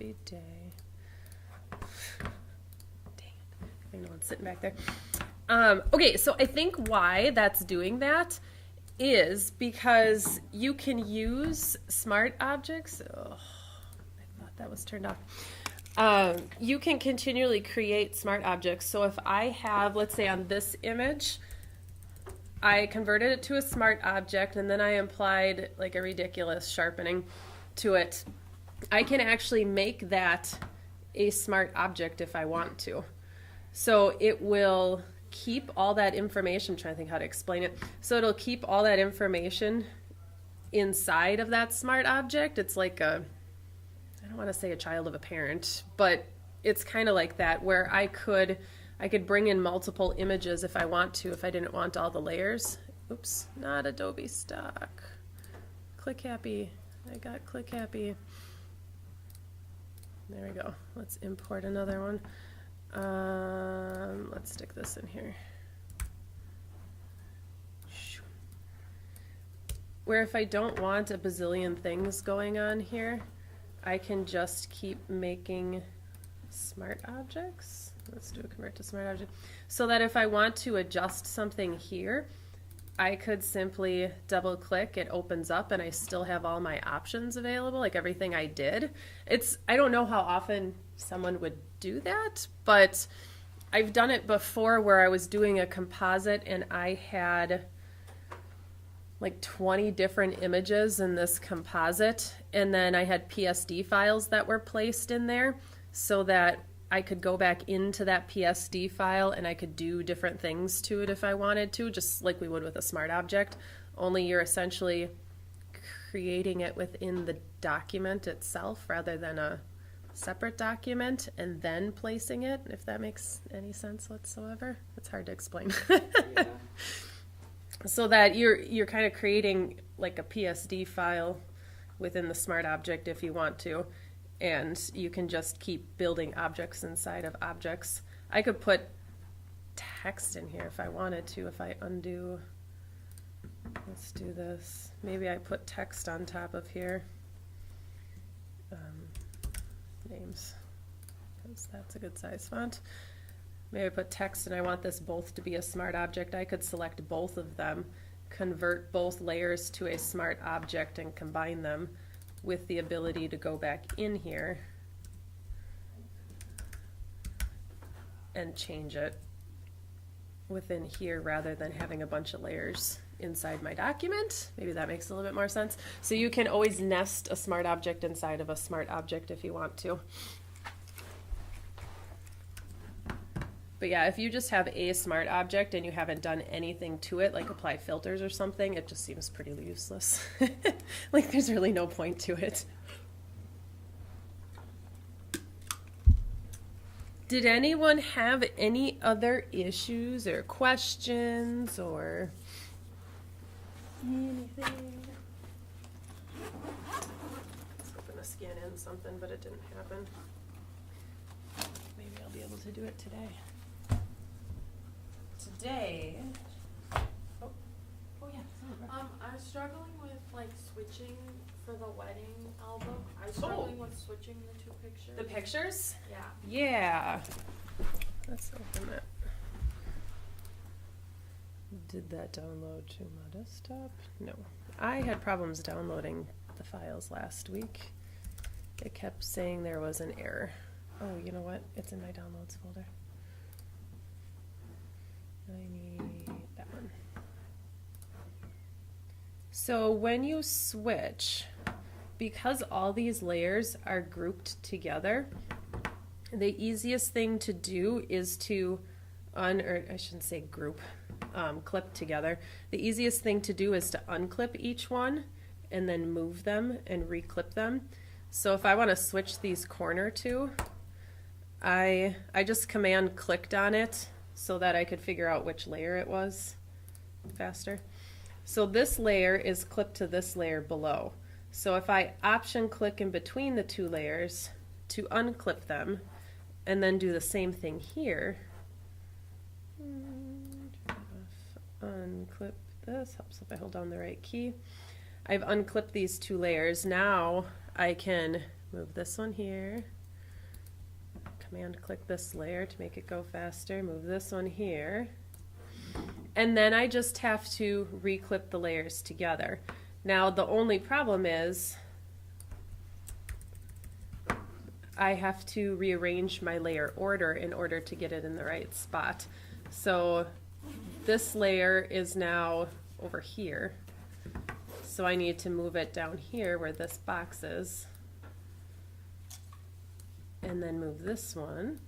happy day. Dang it. I know it's sitting back there. Okay, so I think why that's doing that is because you can use smart objects. Oh, I thought that was turned off. You can continually create smart objects. So if I have, let's say on this image, I converted it to a smart object and then I applied like a ridiculous sharpening to it. I can actually make that a smart object if I want to. So it will keep all that information. I'm trying to think how to explain it. So it'll keep all that information inside of that smart object. It's like I don't want to say a child of a parent, but it's kind of like that where I could bring in multiple images if I want to, if I didn't want all the layers. Oops, not Adobe stock. Click happy. I got click happy. There we go. Let's import another one. Let's stick this in here. Where if I don't want a bazillion things going on here, I can just keep making smart objects. Let's do a convert to smart object. So that if I want to adjust something here, I could simply double click, it opens up and I still have all my options available, like everything I did. I don't know how often someone would do that, but I've done it before where I was doing a composite and I had like 20 different images in this composite, and then I had PSD files that were placed in there so that I could go back into that PSD file and I could do different things to it if I wanted to, just like we would with a smart object, only you're essentially creating it within the document itself rather than a separate document and then placing it, if that makes any sense whatsoever. It's hard to explain. Yeah. So that you're kind of creating like a PSD file within the smart object if you want to, and you can just keep building objects inside of objects. I could put text in here if I wanted to. If I undo, let's do this. Maybe I put text on top of here. Names, because that's a good size font. Maybe I put text and I want this both to be a smart object. I could select both of them, convert both layers to a smart object and combine them with the ability to go back in here and change it within here rather than having a bunch of layers inside my document. Maybe that makes a little bit more sense. So you can always nest a smart object inside of a smart object if you want to. But yeah, if you just have a smart object and you haven't done anything to it, like apply filters or something, it just seems pretty useless. Like there's really no point to it. Did anyone have any other issues or questions or anything? I was hoping to scan in something, but it didn't happen. Maybe I'll be able to do it today. Today, oh yeah. I was struggling with like switching for the wedding album. I was struggling with switching the two pictures. The pictures? Yeah. Yeah. Let's open it. Did that download to my desktop? No. I had problems downloading the files last week. It kept saying there was an error. Oh, you know what? It's in my downloads folder. I need that one. So when you switch, because all these layers are grouped together, the easiest thing to do is to or I shouldn't say group, clip together. The easiest thing to do is to unclip each one and then move them and reclip them. So if I want to switch these corner two, I just command clicked on it so that I could figure out which layer it was faster. So this layer is clipped to this layer below. So if I option click in between the two layers to unclip them and then do the same thing here, unclip this, helps if I hold down the right key. I've unclipped these two layers. Now I can move this one here. Command click this layer to make it go faster, move this one here. And then I just have to reclip the layers together. Now the only problem is I have to rearrange my layer order in order to get it in the right spot. So this layer is now over here. So I need to move it down here where this box is. And then move this one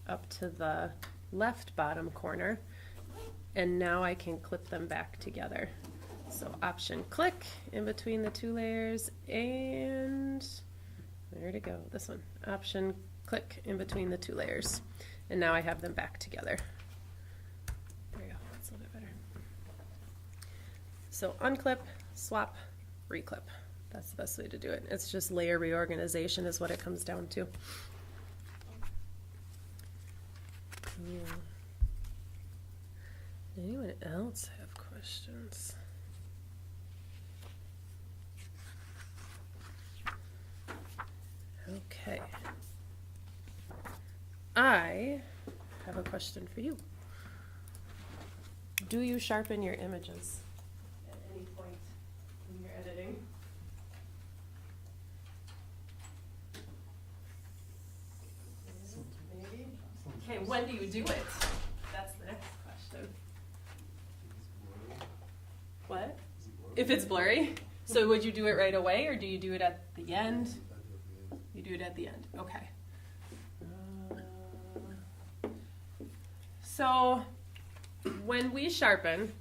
up to the left bottom corner. And now I can clip them back together. So Option click in between the two layers, and where'd it go? This one. Option click in between the two layers. And now I have them back together. There we go, that's a little bit better. So unclip, swap, reclip. That's the best way to do it. It's just layer reorganization is what it comes down to. Cool. Anyone else have questions? Okay. I have a question for you. Do you sharpen your images at any point when you're editing? Maybe? Okay, when do you do it? That's the next question. What? If it's blurry? So would you do it right away, or do you do it at the end? You do it at the end, okay. So when we sharpen,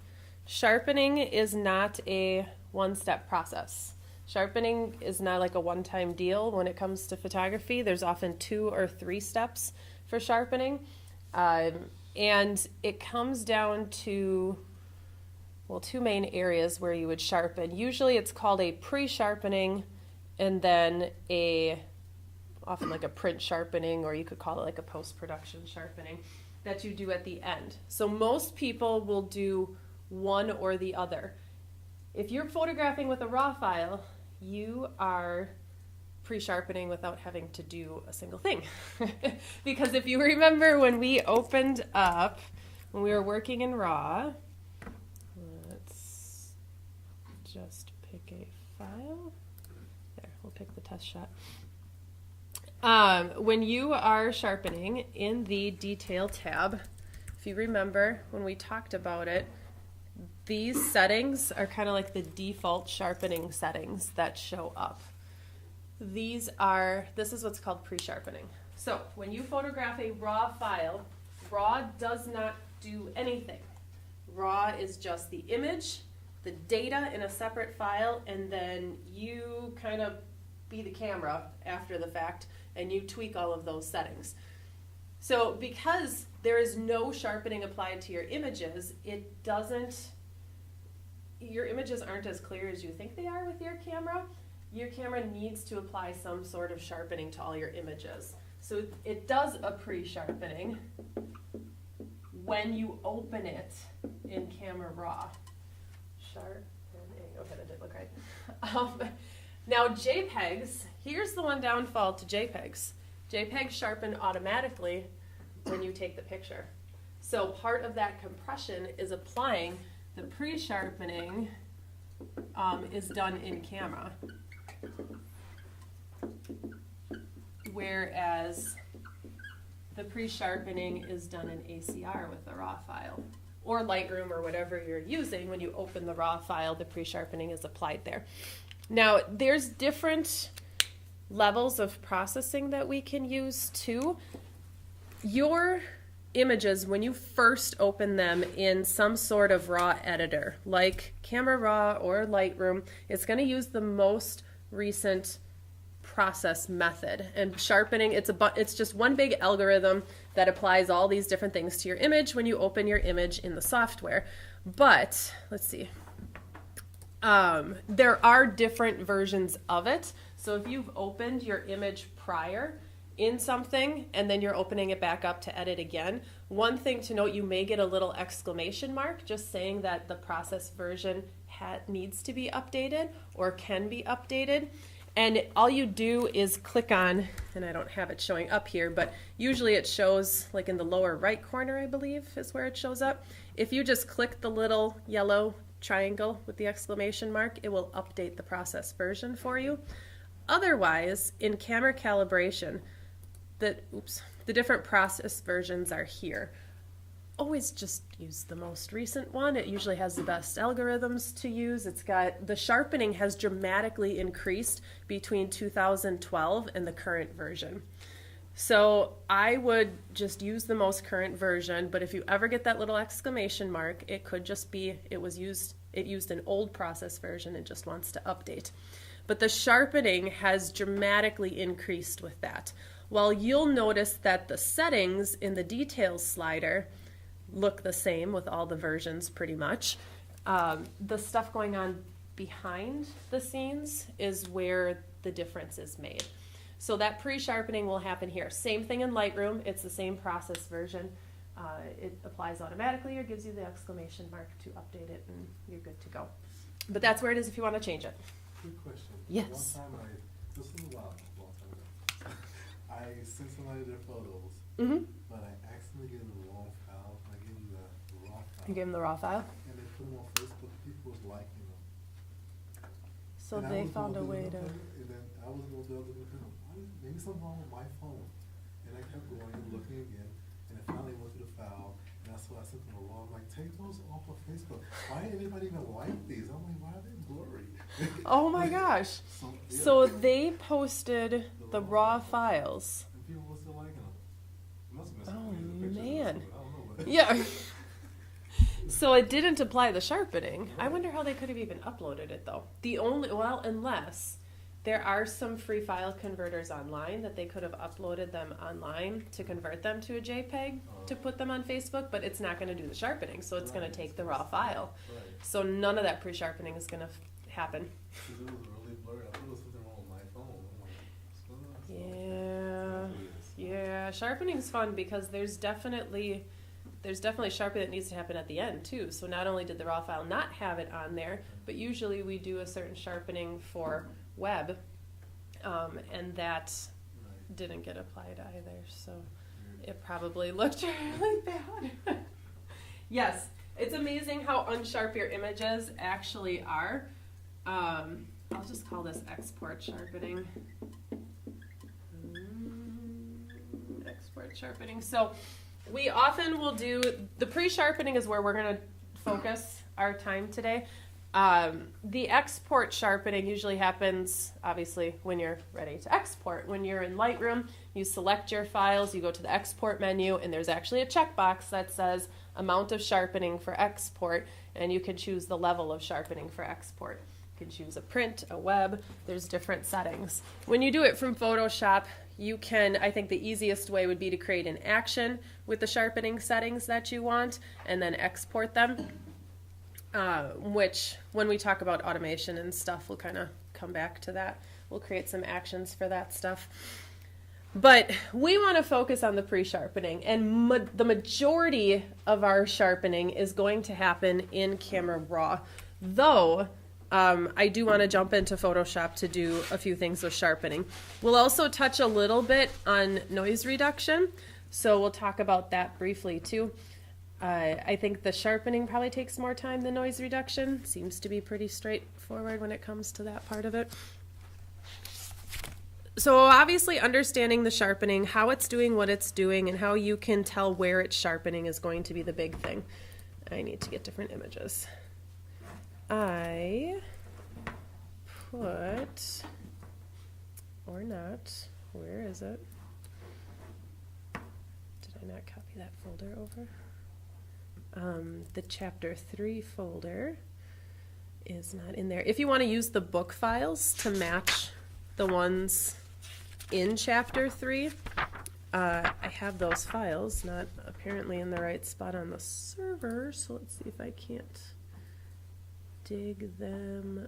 sharpening is not a one-step process. Sharpening is not like a one-time deal when it comes to photography. There's often 2 or 3 steps for sharpening. And it comes down to, well, 2 main areas where you would sharpen. Usually it's called a pre-sharpening, and then often like a print sharpening, or you could call it like a post-production sharpening that you do at the end. So most people will do one or the other. If you're photographing with a raw file, you are pre-sharpening without having to do a single thing. Because if you remember when we opened up, when we were working in raw, let's just pick a file. There, we'll pick the test shot. When you are sharpening in the detail tab, if you remember when we talked about it, these settings are kind of like the default sharpening settings that show up. This is what's called pre-sharpening. So when you photograph a raw file, raw does not do anything. Raw is just the image, the data in a separate file, and then you kind of be the camera after the fact, and you tweak all of those settings. So because there is no sharpening applied to your images, your images aren't as clear as you think they are with your camera. Your camera needs to apply some sort of sharpening to all your images. So it does a pre-sharpening when you open it in Camera Raw. Sharpening, okay, that didn't look right. Now JPEGs, here's the one downfall to JPEGs. JPEGs sharpen automatically when you take the picture. So part of that compression is applying the pre-sharpening is done in camera. Whereas the pre-sharpening is done in ACR with the raw file. Or Lightroom or whatever you're using, when you open the raw file, the pre-sharpening is applied there. Now, there's different levels of processing that we can use too. Your images, when you first open them in some sort of raw editor, like Camera Raw or Lightroom, it's going to use the most recent process method. And sharpening, it's just one big algorithm that applies all these different things to your image when you open your image in the software. But, let's see. There are different versions of it. So if you've opened your image prior in something and then you're opening it back up to edit again, one thing to note, you may get a little exclamation mark just saying that the process version needs to be updated or can be updated. And all you do is click on, and I don't have it showing up here, but usually it shows like in the lower right corner, I believe is where it shows up. If you just click the little yellow triangle with the exclamation mark, it will update the process version for you. Otherwise, in camera calibration, the different process versions are here. Always just use the most recent one. It usually has the best algorithms to use. It's got, the sharpening has dramatically increased between 2012 and the current version. So I would just use the most current version, but if you ever get that little exclamation mark, it could just be it used an old process version and just wants to update. But the sharpening has dramatically increased with that. While you'll notice that the settings in the details slider look the same with all the versions pretty much, the stuff going on behind the scenes is where the difference is made. So that pre-sharpening will happen here. Same thing in Lightroom. It's the same process version. It applies automatically or gives you the exclamation mark to update it, and you're good to go. But that's where it is if you want to change it. Quick question. Yes. One time this was a long time ago, I sent somebody their photos, but I accidentally gave them the wrong file. I gave them the raw file. You gave them the raw file? And they put them on Facebook. People was liking them. So And they found a way to... And then I was going to do it. Maybe something wrong with my phone. And I kept going and looking again. And I finally went to the file. And that's why I sent them a raw. I'm like, take those off of Facebook. Why did anybody even like these? I'm like, why are they blurry? Oh my gosh. So they posted the raw files. And people were still liking them. It must have been Oh, some weird pictures or man. something. I don't know. But Yeah. So it didn't apply the sharpening. I wonder how they could have even uploaded it though. Well, unless there are some free file converters online that they could have uploaded them online to convert them to a JPEG to put them on Facebook, but it's not going to do the sharpening, so it's going to take the raw file. Right. So none of that pre-sharpening is going to happen. Because it was really blurry. I thought it was something wrong with my phone. I'm like, what's going on? Yeah, sharpening's fun because there's definitely sharpening that needs to happen at the end too. So not only did the raw file not have it on there, but usually we do a certain sharpening for web, and that didn't get applied either. So it probably looked really bad. Yes, it's amazing how unsharp your images actually are. I'll just call this export sharpening. Export sharpening. So we often will do, the pre-sharpening is where we're going to focus our time today. The export sharpening usually happens, obviously, when you're ready to export. When you're in Lightroom, you select your files, you go to the export menu, and there's actually a checkbox that says amount of sharpening for export, and you can choose the level of sharpening for export. You can choose a print, a web, there's different settings. When you do it from Photoshop, you can, I think the easiest way would be to create an action with the sharpening settings that you want, and then export them. Which, when we talk about automation and stuff, we'll kind of come back to that. We'll create some actions for that stuff. But we want to focus on the pre-sharpening, and the majority of our sharpening is going to happen in Camera Raw. Though, I do want to jump into Photoshop to do a few things with sharpening. We'll also touch a little bit on noise reduction, so we'll talk about that briefly too. I think the sharpening probably takes more time than noise reduction. Seems to be pretty straightforward when it comes to that part of it. So obviously understanding the sharpening, how it's doing what it's doing, and how you can tell where it's sharpening is going to be the big thing. I need to get different images. I put, or not, where is it? Did I not copy that folder over? The chapter 3 folder is not in there. If you want to use the book files to match the ones in chapter 3, I have those files, not apparently in the right spot on the server, so let's see if I can't dig them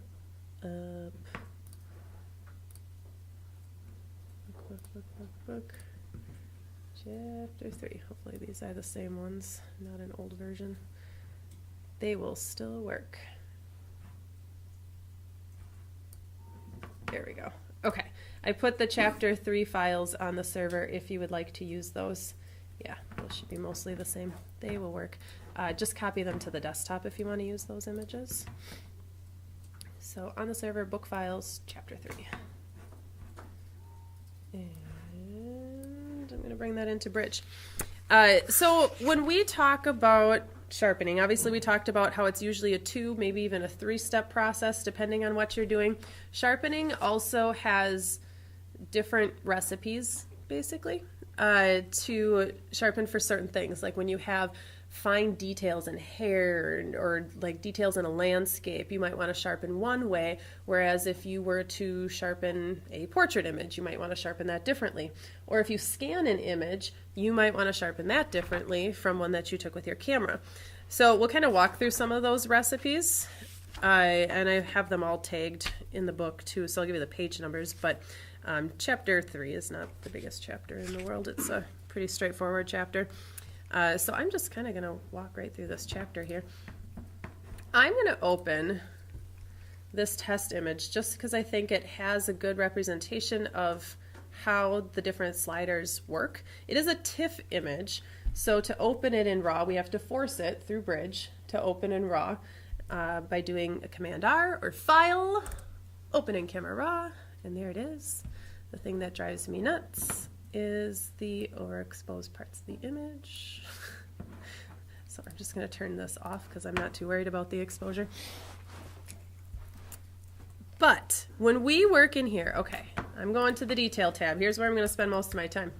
up. Book. Chapter 3. Hopefully these are the same ones, not an old version. They will still work. There we go. I put the chapter 3 files on the server if you would like to use those. Yeah, those should be mostly the same. They will work. Just copy them to the desktop if you want to use those images. So on the server, book files, chapter 3. And I'm going to bring that into Bridge. So when we talk about sharpening, obviously we talked about how it's usually a 2, maybe even a 3-step process depending on what you're doing. Sharpening also has different recipes, basically, to sharpen for certain things. Like when you have fine details in hair or like details in a landscape, you might want to sharpen one way, whereas if you were to sharpen a portrait image, you might want to sharpen that differently. Or if you scan an image, you might want to sharpen that differently from one that you took with your camera. So we'll kind of walk through some of those recipes, and I have them all tagged in the book too, so I'll give you the page numbers, but chapter 3 is not the biggest chapter in the world. It's a pretty straightforward chapter. So I'm just kind of going to walk right through this chapter here. I'm going to open this test image just because I think it has a good representation of how the different sliders work. It is a TIFF image, so to open it in RAW, we have to force it through Bridge to open in RAW by doing a Command R or File, Open in Camera Raw, and there it is. The thing that drives me nuts is the overexposed parts of the image. So I'm just going to turn this off because I'm not too worried about the exposure. But when we work in here, okay, I'm going to the detail tab. Here's where I'm going to spend most of my time.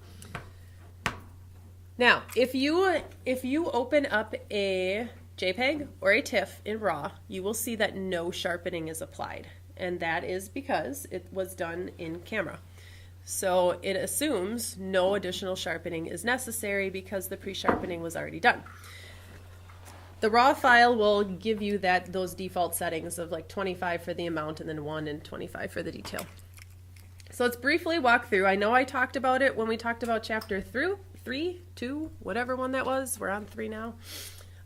Now, if you open up a JPEG or a TIFF in RAW, you will see that no sharpening is applied. And that is because it was done in camera. So it assumes no additional sharpening is necessary because the pre-sharpening was already done. The RAW file will give you those default settings of like 25 for the amount and then 1 and 25 for the detail. So let's briefly walk through. I know I talked about it when we talked about chapter 3, 2, whatever one that was. We're on 3 now.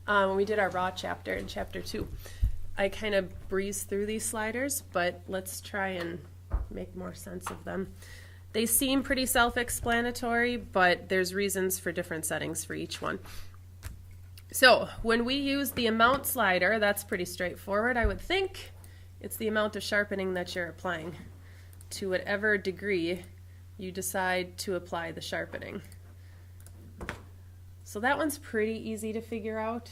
When we did our RAW chapter in chapter 2. I kind of breezed through these sliders, but let's try and make more sense of them. They seem pretty self-explanatory, but there's reasons for different settings for each one. So when we use the amount slider, that's pretty straightforward. I would think it's the amount of sharpening that you're applying to whatever degree you decide to apply the sharpening. So that one's pretty easy to figure out.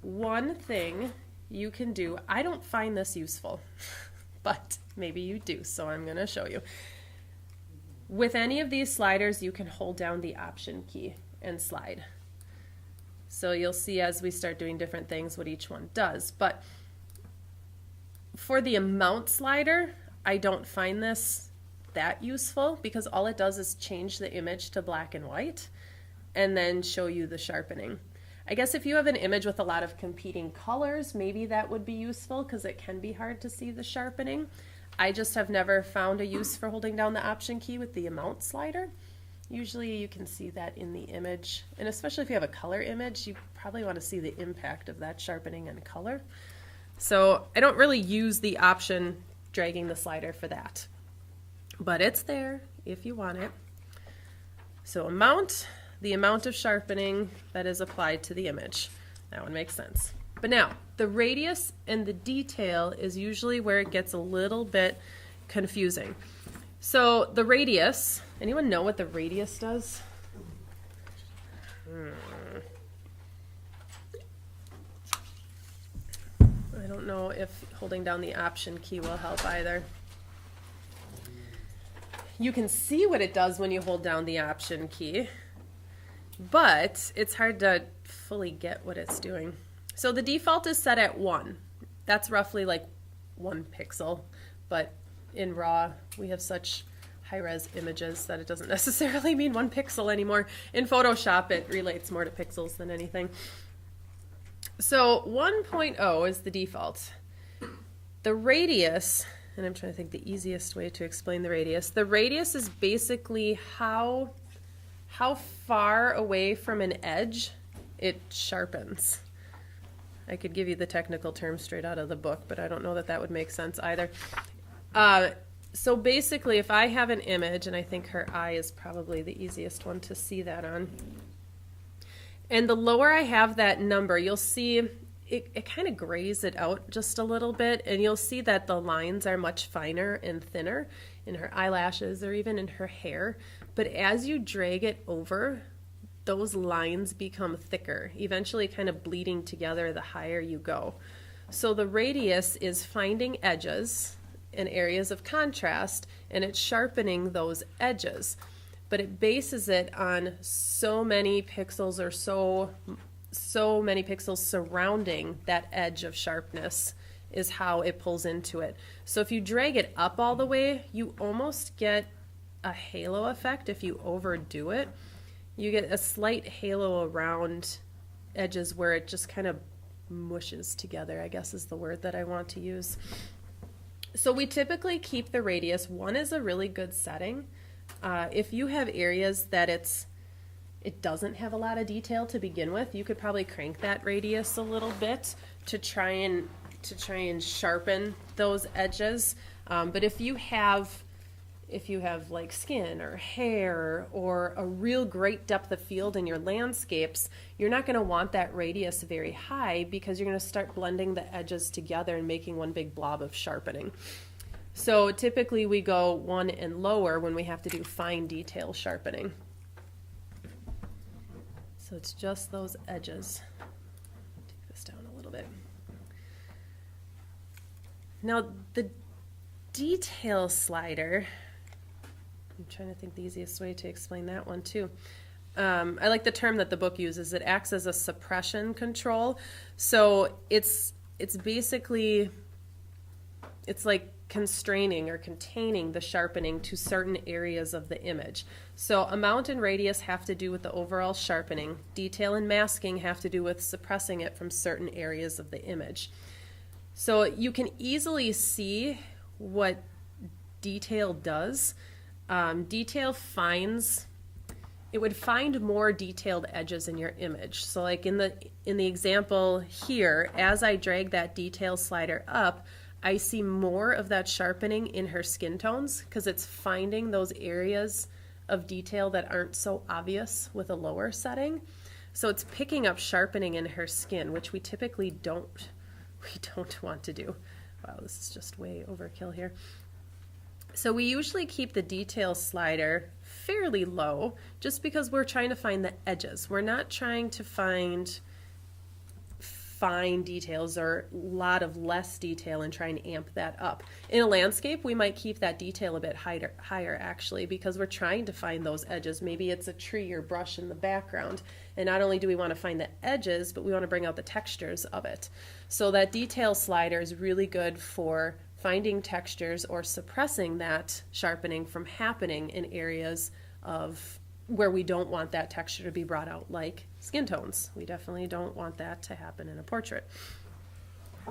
One thing you can do, I don't find this useful, but maybe you do, so I'm going to show you. With any of these sliders, you can hold down the Option key and slide. So you'll see as we start doing different things what each one does. But for the amount slider, I don't find this that useful because all it does is change the image to black and white and then show you the sharpening. I guess if you have an image with a lot of competing colors, maybe that would be useful because it can be hard to see the sharpening. I just have never found a use for holding down the Option key with the amount slider. Usually you can see that in the image, and especially if you have a color image, you probably want to see the impact of that sharpening and color. So I don't really use the option dragging the slider for that, but it's there if you want it. So amount, the amount of sharpening that is applied to the image. That one makes sense. But now, the radius and the detail is usually where it gets a little bit confusing. So the radius, anyone know what the radius does? I don't know if holding down the Option key will help either. You can see what it does when you hold down the Option key, but it's hard to fully get what it's doing. So the default is set at 1. That's roughly like 1 pixel, but in RAW we have such high-res images that it doesn't necessarily mean 1 pixel anymore. In Photoshop it relates more to pixels than anything. So 1.0 is the default. The radius, and I'm trying to think the easiest way to explain the radius is basically how far away from an edge it sharpens. I could give you the technical term straight out of the book, but I don't know that that would make sense either. So basically, if I have an image, and I think her eye is probably the easiest one to see that on, and the lower I have that number, you'll see it kind of grays it out just a little bit, and you'll see that the lines are much finer and thinner in her eyelashes or even in her hair. But as you drag it over, those lines become thicker, eventually kind of bleeding together the higher you go. So the radius is finding edges and areas of contrast, and it's sharpening those edges. But it bases it on so many pixels or so many pixels surrounding that edge of sharpness is how it pulls into it. So if you drag it up all the way, you almost get a halo effect. If you overdo it, you get a slight halo around edges where it just kind of mushes together, I guess is the word that I want to use. So we typically keep the radius. 1 is a really good setting. If you have areas that it doesn't have a lot of detail to begin with, you could probably crank that radius a little bit to try and sharpen those edges. But if you have like skin or hair or a real great depth of field in your landscapes, you're not going to want that radius very high because you're going to start blending the edges together and making one big blob of sharpening. So typically we go 1 and lower when we have to do fine detail sharpening. So it's just those edges. Take this down a little bit. Now the detail slider, I'm trying to think the easiest way to explain that one too. I like the term that the book uses. It acts as a suppression control. So it's basically, it's like constraining or containing the sharpening to certain areas of the image. So amount and radius have to do with the overall sharpening. Detail and masking have to do with suppressing it from certain areas of the image. So you can easily see what detail does. Detail finds, it would find more detailed edges in your image. So like in the example here, as I drag that detail slider up, I see more of that sharpening in her skin tones because it's finding those areas of detail that aren't so obvious with a lower setting. So it's picking up sharpening in her skin, which we typically don't want to do. Wow, this is just way overkill here. So we usually keep the detail slider fairly low just because we're trying to find the edges. We're not trying to find fine details or a lot of less detail and try and amp that up. In a landscape, we might keep that detail a bit higher actually because we're trying to find those edges. Maybe it's a tree or brush in the background. And not only do we want to find the edges, but we want to bring out the textures of it. So that detail slider is really good for finding textures or suppressing that sharpening from happening in areas of where we don't want that texture to be brought out, like skin tones. We definitely don't want that to happen in a portrait.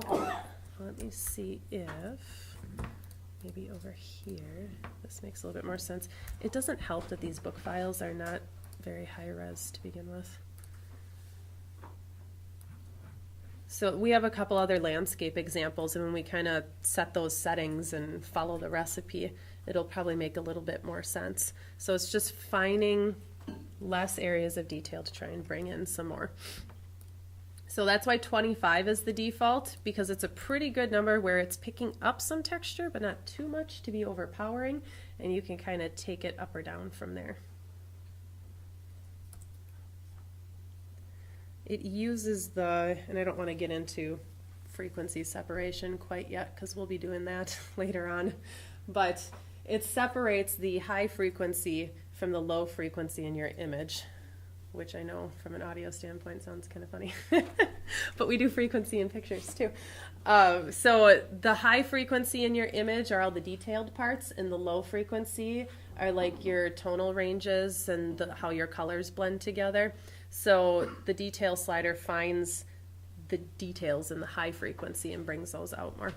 Let me see if maybe over here, this makes a little bit more sense. It doesn't help that these book files are not very high res to begin with. So we have a couple other landscape examples, and when we kind of set those settings and follow the recipe, it'll probably make a little bit more sense. So it's just finding less areas of detail to try and bring in some more. So that's why 25 is the default, because it's a pretty good number where it's picking up some texture, but not too much to be overpowering, and you can kind of take it up or down from there. It uses and I don't want to get into frequency separation quite yet because we'll be doing that later on, but it separates the high frequency from the low frequency in your image, which I know from an audio standpoint sounds kind of funny, but we do frequency in pictures too. So the high frequency in your image are all the detailed parts, and the low frequency are like your tonal ranges and how your colors blend together. So the detail slider finds the details in the high frequency and brings those out more.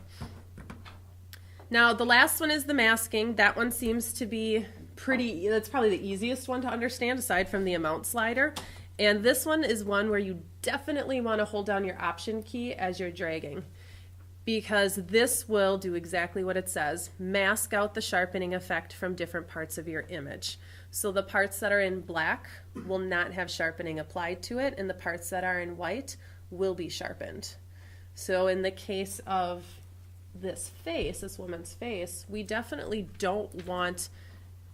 Now the last one is the masking. That one seems to be that's probably the easiest one to understand aside from the amount slider. And this one is one where you definitely want to hold down your option key as you're dragging. because this will do exactly what it says, mask out the sharpening effect from different parts of your image. So the parts that are in black will not have sharpening applied to it, and the parts that are in white will be sharpened. So in the case of this face, this woman's face, we definitely don't want,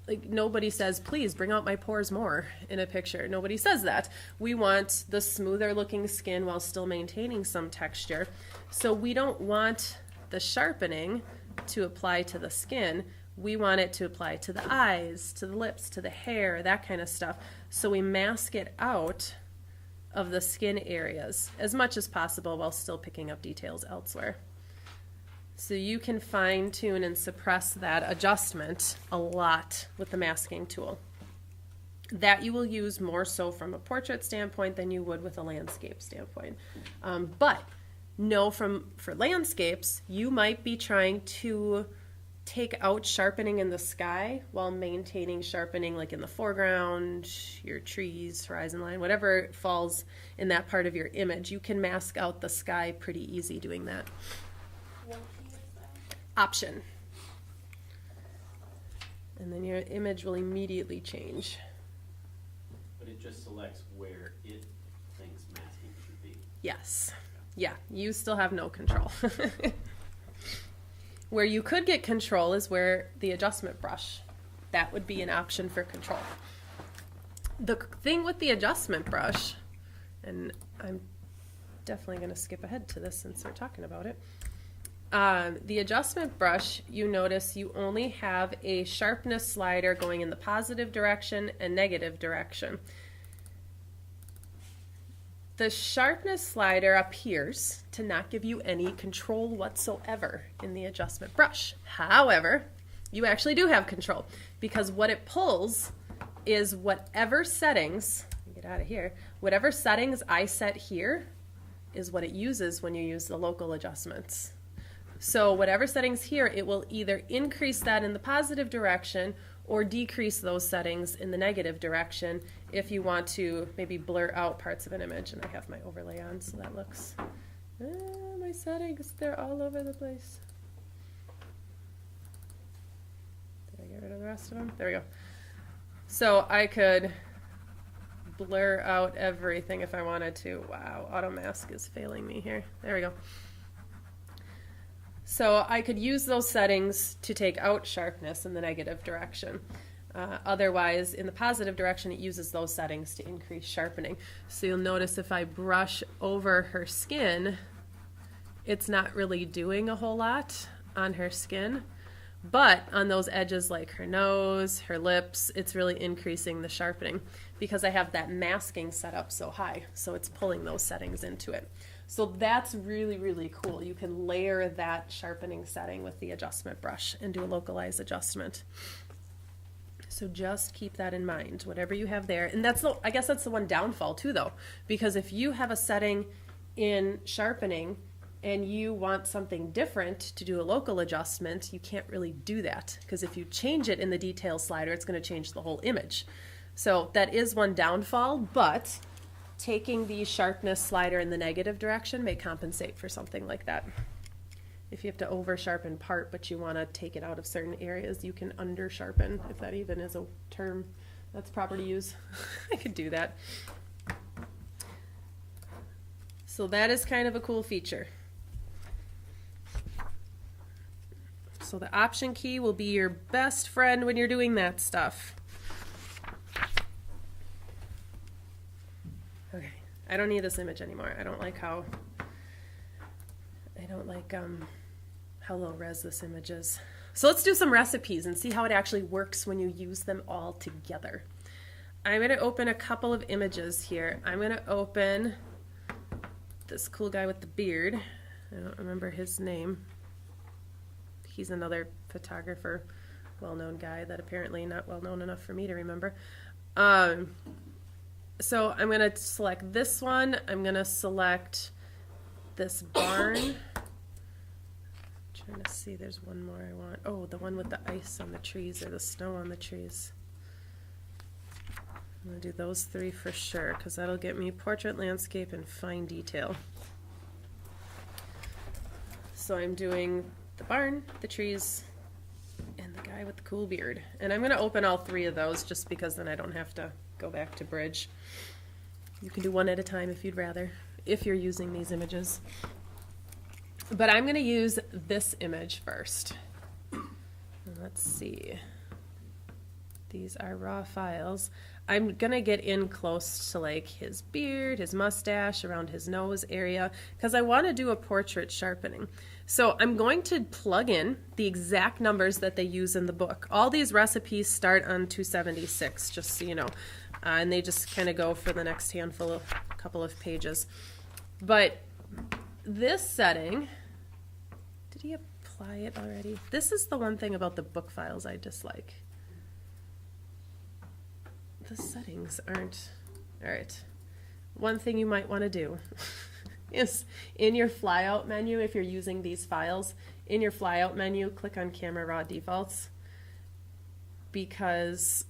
like, nobody says, please bring out my pores more in a picture. Nobody says that. We want the smoother looking skin while still maintaining some texture. So we don't want the sharpening to apply to the skin. We want it to apply to the eyes, to the lips, to the hair, that kind of stuff. So we mask it out of the skin areas as much as possible while still picking up details elsewhere. So you can fine tune and suppress that adjustment a lot with the masking tool. That you will use more so from a portrait standpoint than you would with a landscape standpoint. But know for landscapes, you might be trying to take out sharpening in the sky while maintaining sharpening like in the foreground, your trees, horizon line, whatever falls in that part of your image. You can mask out the sky pretty easy doing that. What key is that? Option. And then your image will immediately change. But it just selects where it thinks masking should be. Yes. Yeah, you still have no control. Where you could get control is where the adjustment brush. That would be an option for control. The thing with the adjustment brush, and I'm definitely going to skip ahead to this since we're talking about it. The adjustment brush, you notice you only have a sharpness slider going in the positive direction and negative direction. The sharpness slider appears to not give you any control whatsoever in the adjustment brush. However, you actually do have control, because what it pulls is whatever settings, get out of here, whatever settings I set here is what it uses when you use the local adjustments. So whatever settings here, it will either increase that in the positive direction or decrease those settings in the negative direction if you want to maybe blur out parts of an image. And I have my overlay on, so that looks, my settings, they're all over the place. Did I get rid of the rest of them? There we go. So I could blur out everything if I wanted to. Wow, auto mask is failing me here. There we go. So I could use those settings to take out sharpness in the negative direction. Otherwise, in the positive direction, it uses those settings to increase sharpening. So you'll notice if I brush over her skin, it's not really doing a whole lot on her skin. But on those edges like her nose, her lips, it's really increasing the sharpening because I have that masking set up so high. So it's pulling those settings into it. So that's really, really cool. You can layer that sharpening setting with the adjustment brush and do a localized adjustment. So just keep that in mind, whatever you have there. And I guess that's the one downfall too, though, because if you have a setting in sharpening and you want something different to do a local adjustment, you can't really do that, because if you change it in the detail slider, it's going to change the whole image. So that is one downfall, but taking the sharpness slider in the negative direction may compensate for something like that. If you have to over sharpen part, but you want to take it out of certain areas, you can under sharpen, if that even is a term that's proper to use. I could do that. So that is kind of a cool feature. So the option key will be your best friend when you're doing that stuff. Okay, I don't need this image anymore. I don't like how low res this image is. So let's do some recipes and see how it actually works when you use them all together. I'm going to open a couple of images here. I'm going to open this cool guy with the beard. I don't remember his name. He's another photographer, well-known guy that apparently not well-known enough for me to remember. So I'm going to select this one. I'm going to select this barn. Trying to see, there's one more I want. Oh, the one with the ice on the trees or the snow on the trees. I'm going to do those three for sure, because that'll get me portrait, landscape, and fine detail. So I'm doing the barn, the trees, and the guy with the cool beard. And I'm going to open all 3 of those just because then I don't have to go back to bridge. You can do one at a time if you'd rather, if you're using these images. But I'm going to use this image first. Let's see. These are raw files. I'm going to get in close to like his beard, his mustache, around his nose area, because I want to do a portrait sharpening. So I'm going to plug in the exact numbers that they use in the book. All these recipes start on 276, just so you know. And they just kind of go for the next couple of pages. But this setting, did he apply it already? This is the one thing about the book files I dislike. The settings aren't, all right. One thing you might want to do is in your flyout menu, if you're using these files, in your flyout menu, click on Camera Raw Defaults, because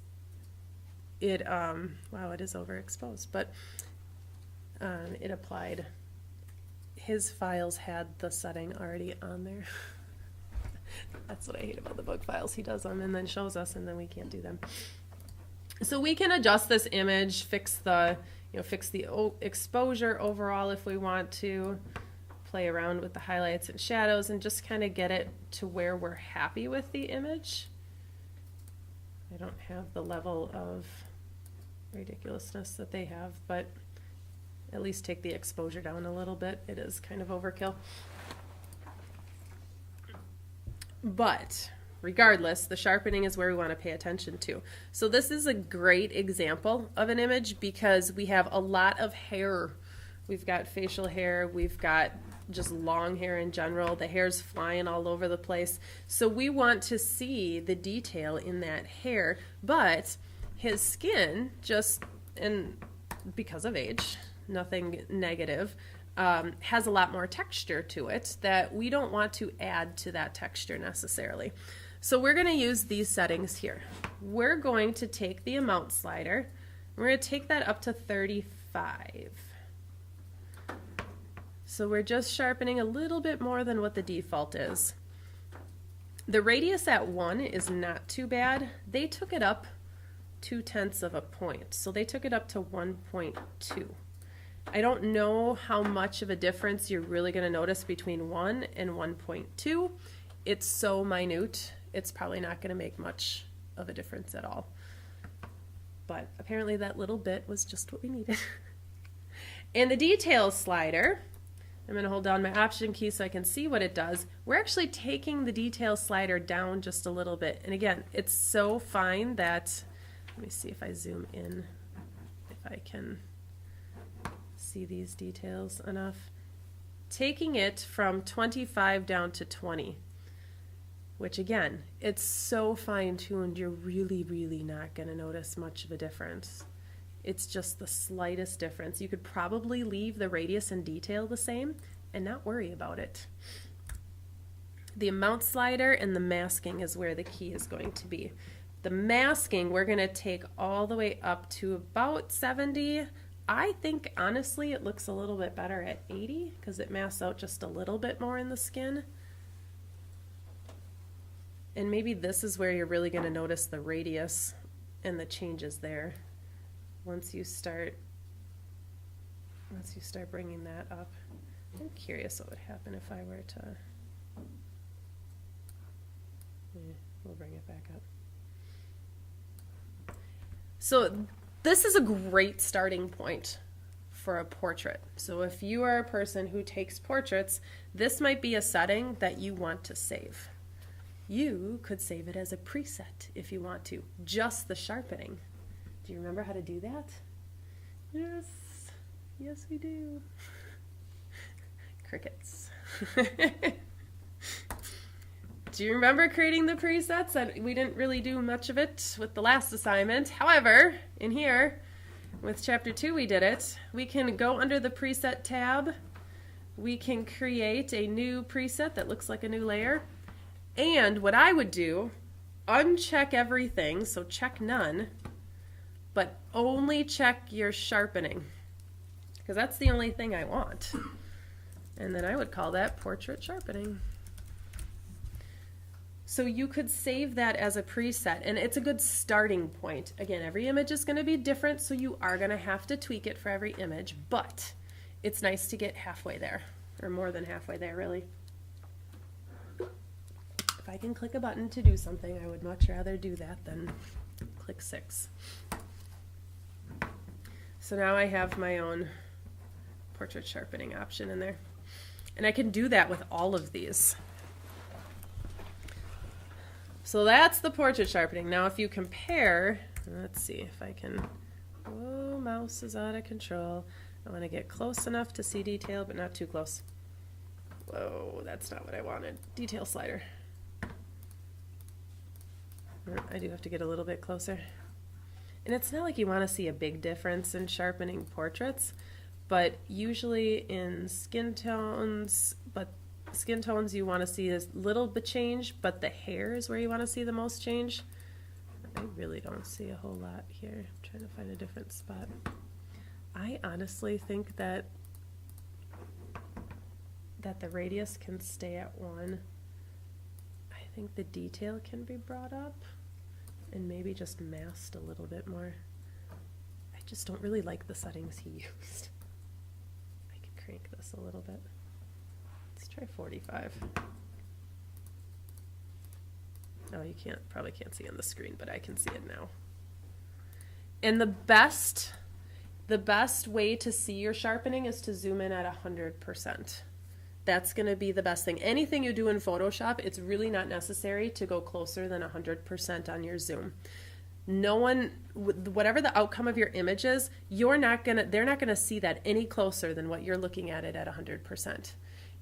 it, wow, it is overexposed, but it applied, his files had the setting already on there. That's what I hate about the book files. He does them and then shows us and then we can't do them. So we can adjust this image, fix the exposure overall if we want to, play around with the highlights and shadows and just kind of get it to where we're happy with the image. I don't have the level of ridiculousness that they have, but at least take the exposure down a little bit. It is kind of overkill. But regardless, the sharpening is where we want to pay attention to. So this is a great example of an image because we have a lot of hair. We've got facial hair, we've got just long hair in general, the hair's flying all over the place. So we want to see the detail in that hair, but his skin just, and because of age, nothing negative, has a lot more texture to it that we don't want to add to that texture necessarily. So we're going to use these settings here. We're going to take the amount slider, we're going to take that up to 35. So we're just sharpening a little bit more than what the default is. The radius at 1 is not too bad. They took it up 0.2 of a point, so they took it up to 1.2. I don't know how much of a difference you're really going to notice between 1 and 1.2. It's so minute, it's probably not going to make much of a difference at all. But apparently that little bit was just what we needed. And the details slider, I'm going to hold down my option key so I can see what it does. We're actually taking the detail slider down just a little bit. And again, it's so fine that, let me see if I zoom in, if I can see these details enough. Taking it from 25 down to 20, which again, it's so fine-tuned, you're really, really not going to notice much of a difference. It's just the slightest difference. You could probably leave the radius and detail the same and not worry about it. The amount slider and the masking is where the key is going to be. The masking, we're going to take all the way up to about 70. I think, honestly, it looks a little bit better at 80 because it masks out just a little bit more in the skin. And maybe this is where you're really going to notice the radius and the changes there. Once you start bringing that up. I'm curious what would happen if I were to, we'll bring it back up. So this is a great starting point for a portrait. So if you are a person who takes portraits, this might be a setting that you want to save. You could save it as a preset if you want to, just the sharpening. Do you remember how to do that? Yes, yes we do. Crickets. Do you remember creating the presets? We didn't really do much of it with the last assignment. However, in here, with chapter 2 we did it. We can go under the preset tab. We can create a new preset that looks like a new layer. And what I would do, uncheck everything, so check none, but only check your sharpening, because that's the only thing I want. And then I would call that portrait sharpening. So you could save that as a preset, and it's a good starting point. Again, every image is going to be different, so you are going to have to tweak it for every image, but it's nice to get halfway there, or more than halfway there, really. If I can click a button to do something, I would much rather do that than click 6. So now I have my own portrait sharpening option in there. And I can do that with all of these. So that's the portrait sharpening. Now if you compare, let's see if I can, oh, mouse is out of control. I want to get close enough to see detail, but not too close. Whoa, that's not what I wanted. Detail slider. I do have to get a little bit closer. And it's not like you want to see a big difference in sharpening portraits, but usually in skin tones you want to see a little bit change, but the hair is where you want to see the most change. I really don't see a whole lot here. I'm trying to find a different spot. I honestly think that the radius can stay at 1. I think the detail can be brought up and maybe just masked a little bit more. I just don't really like the settings he used. I can crank this a little bit. Let's try 45. Oh, you probably can't see on the screen, but I can see it now. And the best way to see your sharpening is to zoom in at 100%. That's going to be the best thing. Anything you do in Photoshop, it's really not necessary to go closer than 100% on your zoom. No one, whatever the outcome of your image is, they're not gonna see that any closer than what you're looking at it at 100%.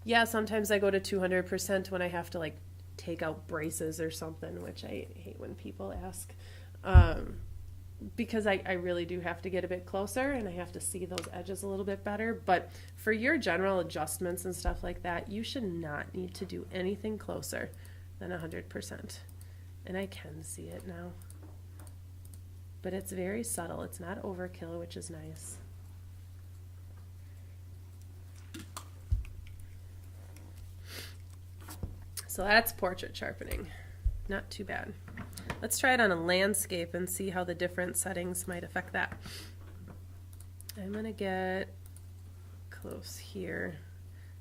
Yeah, sometimes I go to 200% when I have to like take out braces or something, which I hate when people ask, because I really do have to get a bit closer and I have to see those edges a little bit better. But for your general adjustments and stuff like that, you should not need to do anything closer than 100%. And I can see it now. But it's very subtle. It's not overkill, which is nice. So that's portrait sharpening. Not too bad. Let's try it on a landscape and see how the different settings might affect that. I'm gonna get close here.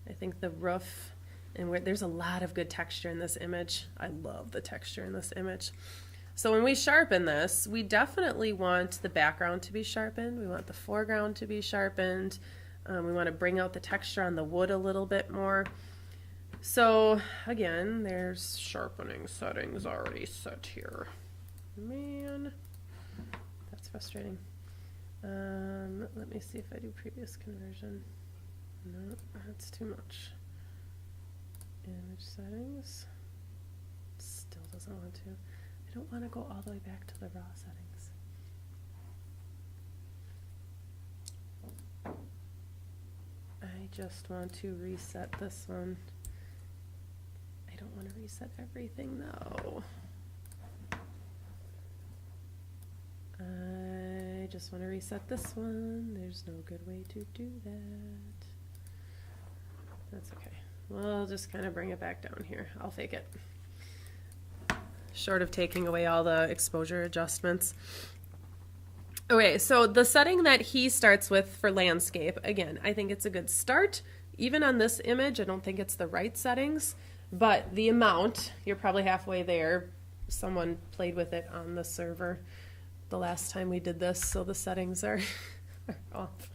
I think the roof, and there's a lot of good texture in this image. I love the texture in this image. So when we sharpen this, we definitely want the background to be sharpened. We want the foreground to be sharpened. We want to bring out the texture on the wood a little bit more. So again, there's sharpening settings already set here. Man, that's frustrating. Let me see if I do previous conversion. No, that's too much. Image settings. Still doesn't want to. I don't want to go all the way back to the raw settings. I just want to reset this one. I don't want to reset everything though. I just want to reset this one. There's no good way to do that. That's okay. We'll just kind of bring it back down here. I'll fake it. Short of taking away all the exposure adjustments. Okay, so the setting that he starts with for landscape, again, I think it's a good start. Even on this image, I don't think it's the right settings, but the amount, you're probably halfway there. Someone played with it on the server the last time we did this, so the settings are off.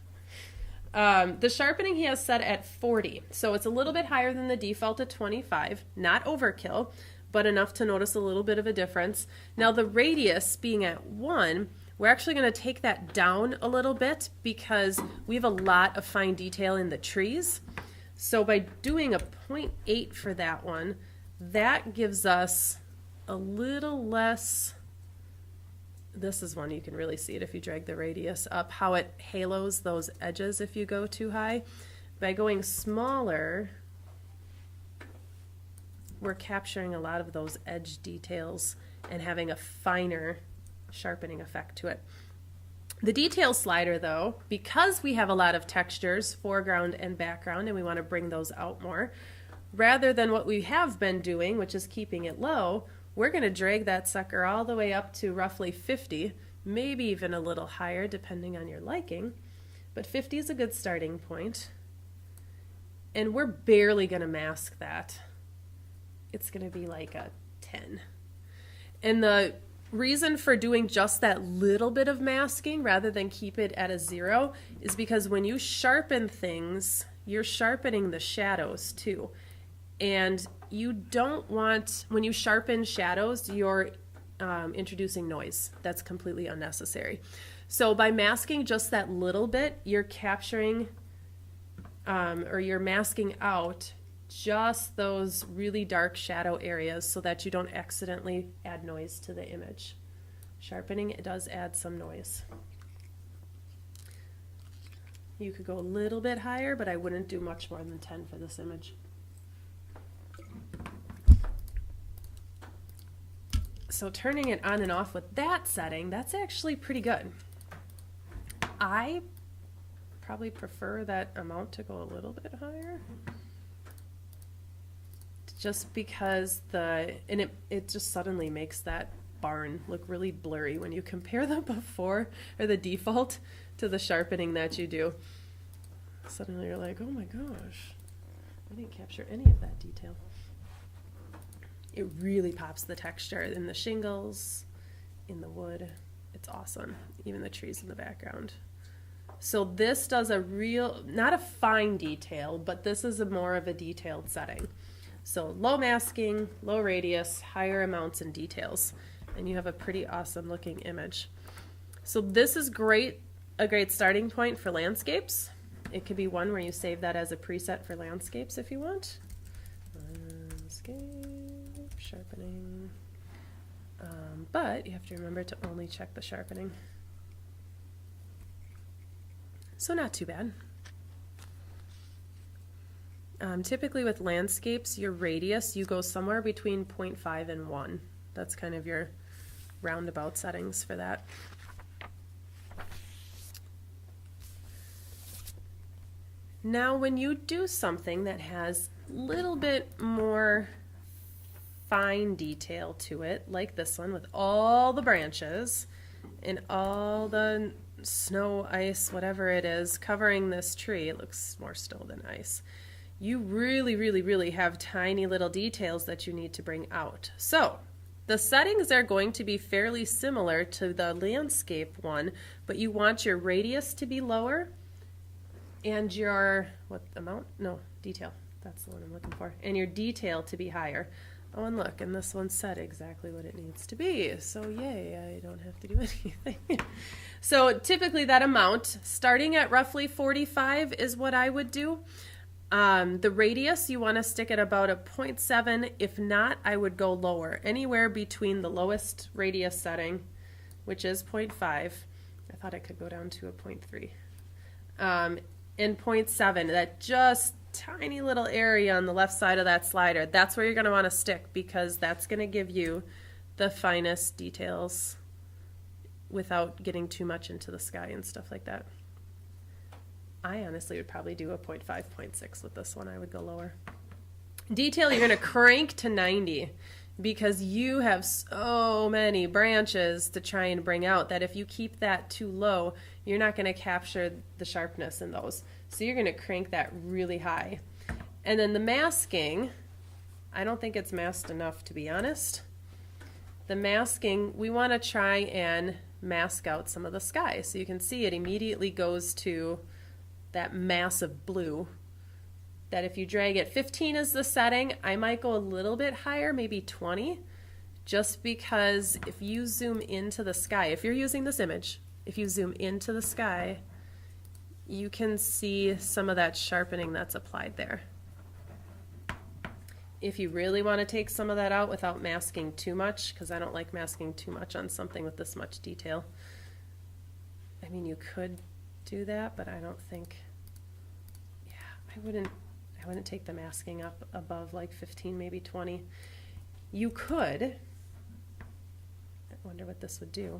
The sharpening he has set at 40, so it's a little bit higher than the default at 25, not overkill, but enough to notice a little bit of a difference. Now the radius being at 1, we're actually going to take that down a little bit because we have a lot of fine detail in the trees. So by doing a 0.8 for that one, that gives us a little less. This is one you can really see it if you drag the radius up, how it halos those edges if you go too high. By going smaller, we're capturing a lot of those edge details and having a finer sharpening effect to it. The detail slider, though, because we have a lot of textures, foreground and background, and we want to bring those out more, rather than what we have been doing, which is keeping it low, we're going to drag that sucker all the way up to roughly 50, maybe even a little higher depending on your liking, but 50 is a good starting point. And we're barely going to mask that. It's going to be like a 10. And the reason for doing just that little bit of masking rather than keep it at a 0 is because when you sharpen things, you're sharpening the shadows too. And you don't want, when you sharpen shadows, you're introducing noise. That's completely unnecessary. So by masking just that little bit, you're capturing or you're masking out just those really dark shadow areas so that you don't accidentally add noise to the image. Sharpening, it does add some noise. You could go a little bit higher, but I wouldn't do much more than 10 for this image. So turning it on and off with that setting, that's actually pretty good. I probably prefer that amount to go a little bit higher. Just because it just suddenly makes that barn look really blurry when you compare the before or the default to the sharpening that you do. Suddenly you're like, oh my gosh, I didn't capture any of that detail. It really pops the texture in the shingles, in the wood. It's awesome. Even the trees in the background. So this does a real, not a fine detail, but this is more of a detailed setting. So low masking, low radius, higher amounts and details, and you have a pretty awesome looking image. So this is great, a great starting point for landscapes. It could be one where you save that as a preset for landscapes if you want. Landscape, sharpening. But you have to remember to only check the sharpening. So not too bad. Typically with landscapes, your radius, you go somewhere between 0.5 and 1. That's kind of your roundabout settings for that. Now when you do something that has a little bit more fine detail to it, like this one with all the branches and all the snow, ice, whatever it is, covering this tree, it looks more snow than ice. You really have tiny little details that you need to bring out. So the settings are going to be fairly similar to the landscape one, but you want your radius to be lower and your, what amount? No, detail. That's the one I'm looking for. And your detail to be higher. Oh, and look, and this one said exactly what it needs to be. So yay, I don't have to do anything. So typically that amount, starting at roughly 45 is what I would do. The radius, you want to stick at about a 0.7. If not, I would go lower. Anywhere between the lowest radius setting, which is 0.5. I thought I could go down to a 0.3. And 0.7, that just tiny little area on the left side of that slider, that's where you're going to want to stick because that's going to give you the finest details without getting too much into the sky and stuff like that. I honestly would probably do a 0.5, 0.6 with this one. I would go lower. Detail, you're going to crank to 90 because you have so many branches to try and bring out that if you keep that too low, you're not going to capture the sharpness in those. So you're going to crank that really high. And then the masking, I don't think it's masked enough, to be honest. The masking, we want to try and mask out some of the sky. So you can see it immediately goes to that massive blue. That if you drag it, 15 is the setting. I might go a little bit higher, maybe 20, just because if you zoom into the sky, if you're using this image, if you zoom into the sky, you can see some of that sharpening that's applied there. If you really want to take some of that out without masking too much, because I don't like masking too much on something with this much detail. I mean, you could do that, but I don't think, yeah, I wouldn't take the masking up above like 15, maybe 20. You could, I wonder what this would do.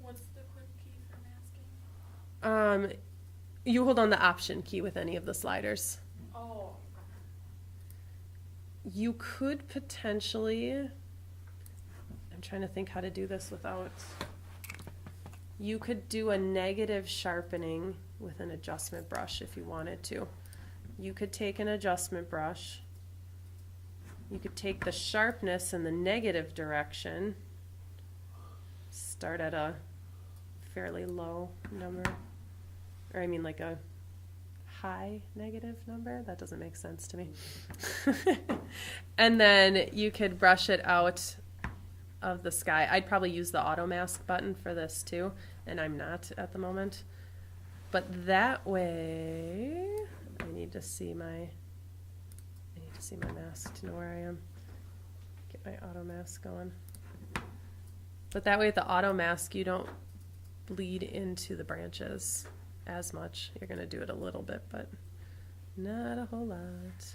What's the quick key for masking? You hold on the Option key with any of the sliders. Oh. You could potentially, I'm trying to think how to do this without, you could do a negative sharpening with an adjustment brush if you wanted to. You could take an adjustment brush, you could take the sharpness in the negative direction, start at a fairly low number, or I mean like a high negative number. That doesn't make sense to me. And then you could brush it out of the sky. I'd probably use the auto mask button for this too, and I'm not at the moment. But that way, I need to see my mask to know where I am. Get my auto mask going. But that way with the auto mask, you don't bleed into the branches as much. You're going to do it a little bit, but not a whole lot.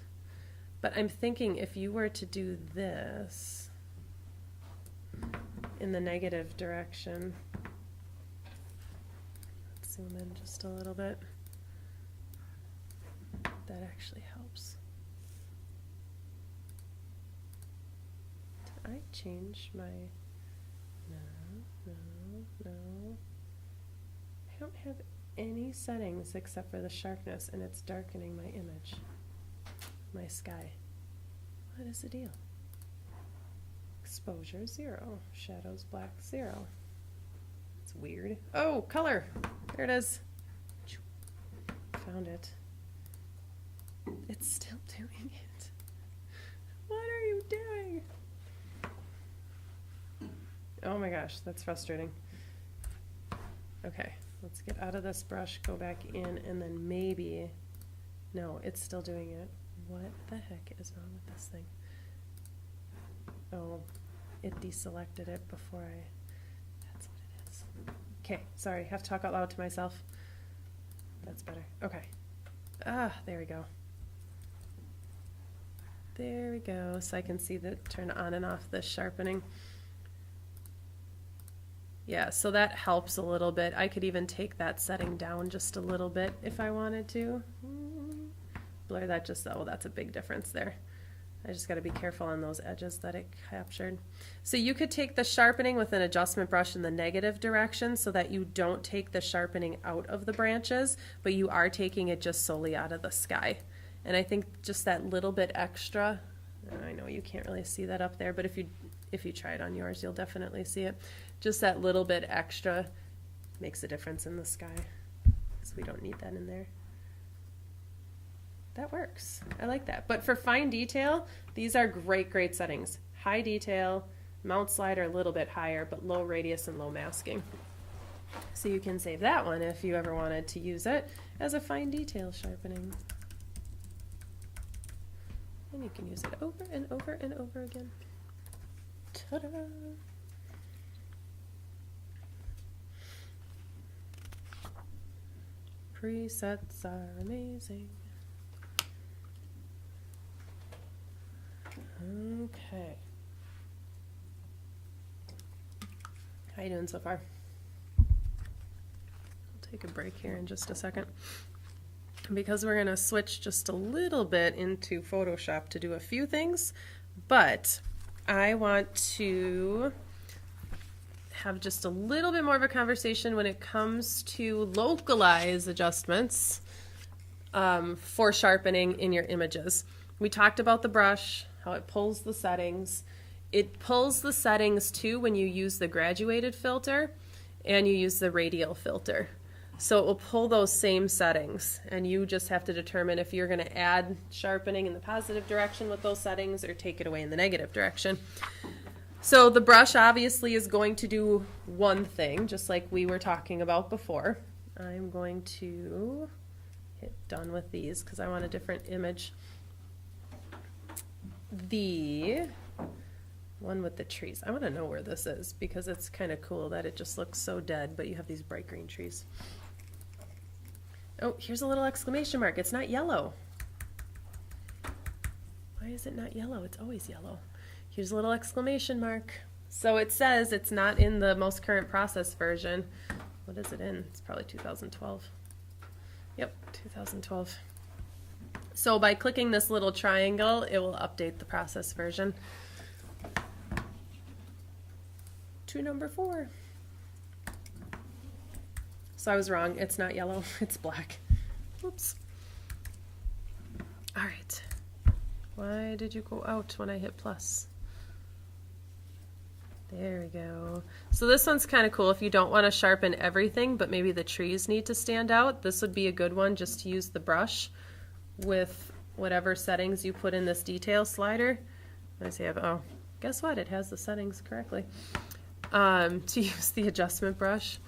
But I'm thinking if you were to do this in the negative direction, let's zoom in just a little bit. That actually helps. Did I change my... No. I don't have any settings except for the sharpness, and it's darkening my image, my sky. What is the deal? Exposure 0, shadows black 0. It's weird. Oh, color. There it is. Found it. It's still doing it. What are you doing? Oh my gosh, that's frustrating. Okay, let's get out of this brush, go back in, and then maybe... No, it's still doing it. What the heck is wrong with this thing? Oh, it deselected it before I... That's what it is. Okay, sorry, have to talk out loud to myself. That's better. Okay. Ah, there we go. There we go, so I can see the turn on and off the sharpening. Yeah, so that helps a little bit. I could even take that setting down just a little bit if I wanted to. Blur that just, oh, that's a big difference there. I just got to be careful on those edges that it captured. So you could take the sharpening with an adjustment brush in the negative direction so that you don't take the sharpening out of the branches, but you are taking it just solely out of the sky. And I think just that little bit extra, I know you can't really see that up there, but if you try it on yours, you'll definitely see it. Just that little bit extra makes a difference in the sky, because we don't need that in there. That works. I like that. But for fine detail, these are great settings. High detail, mount slider a little bit higher, but low radius and low masking. So you can save that one if you ever wanted to use it as a fine detail sharpening. And you can use it over and over and over again. Ta-da! Presets are amazing. Okay. How you doing so far? I'll take a break here in just a second. Because we're going to switch just a little bit into Photoshop to do a few things, but I want to have just a little bit more of a conversation when it comes to localize adjustments for sharpening in your images. We talked about the brush, how it pulls the settings. It pulls the settings too when you use the graduated filter and you use the radial filter. So it will pull those same settings, and you just have to determine if you're going to add sharpening in the positive direction with those settings or take it away in the negative direction. So the brush obviously is going to do one thing, just like we were talking about before. I'm going to hit done with these because I want a different image. The one with the trees. I want to know where this is because it's kind of cool that it just looks so dead, but you have these bright green trees. Oh, here's a little exclamation mark. It's not yellow. Why is it not yellow? It's always yellow. Here's a little exclamation mark. So it says it's not in the most current process version. what is it in? It's probably 2012. Yep, 2012. So by clicking this little triangle, it will update the process version to number 4. So I was wrong. It's not yellow. It's black. Oops. All right. Why did you go out when I hit plus? There we go. So this one's kind of cool if you don't want to sharpen everything, but maybe the trees need to stand out. This would be a good one just to use the brush with whatever settings you put in this detail slider. I see. Oh, guess what? It has the settings correctly. To use the adjustment brush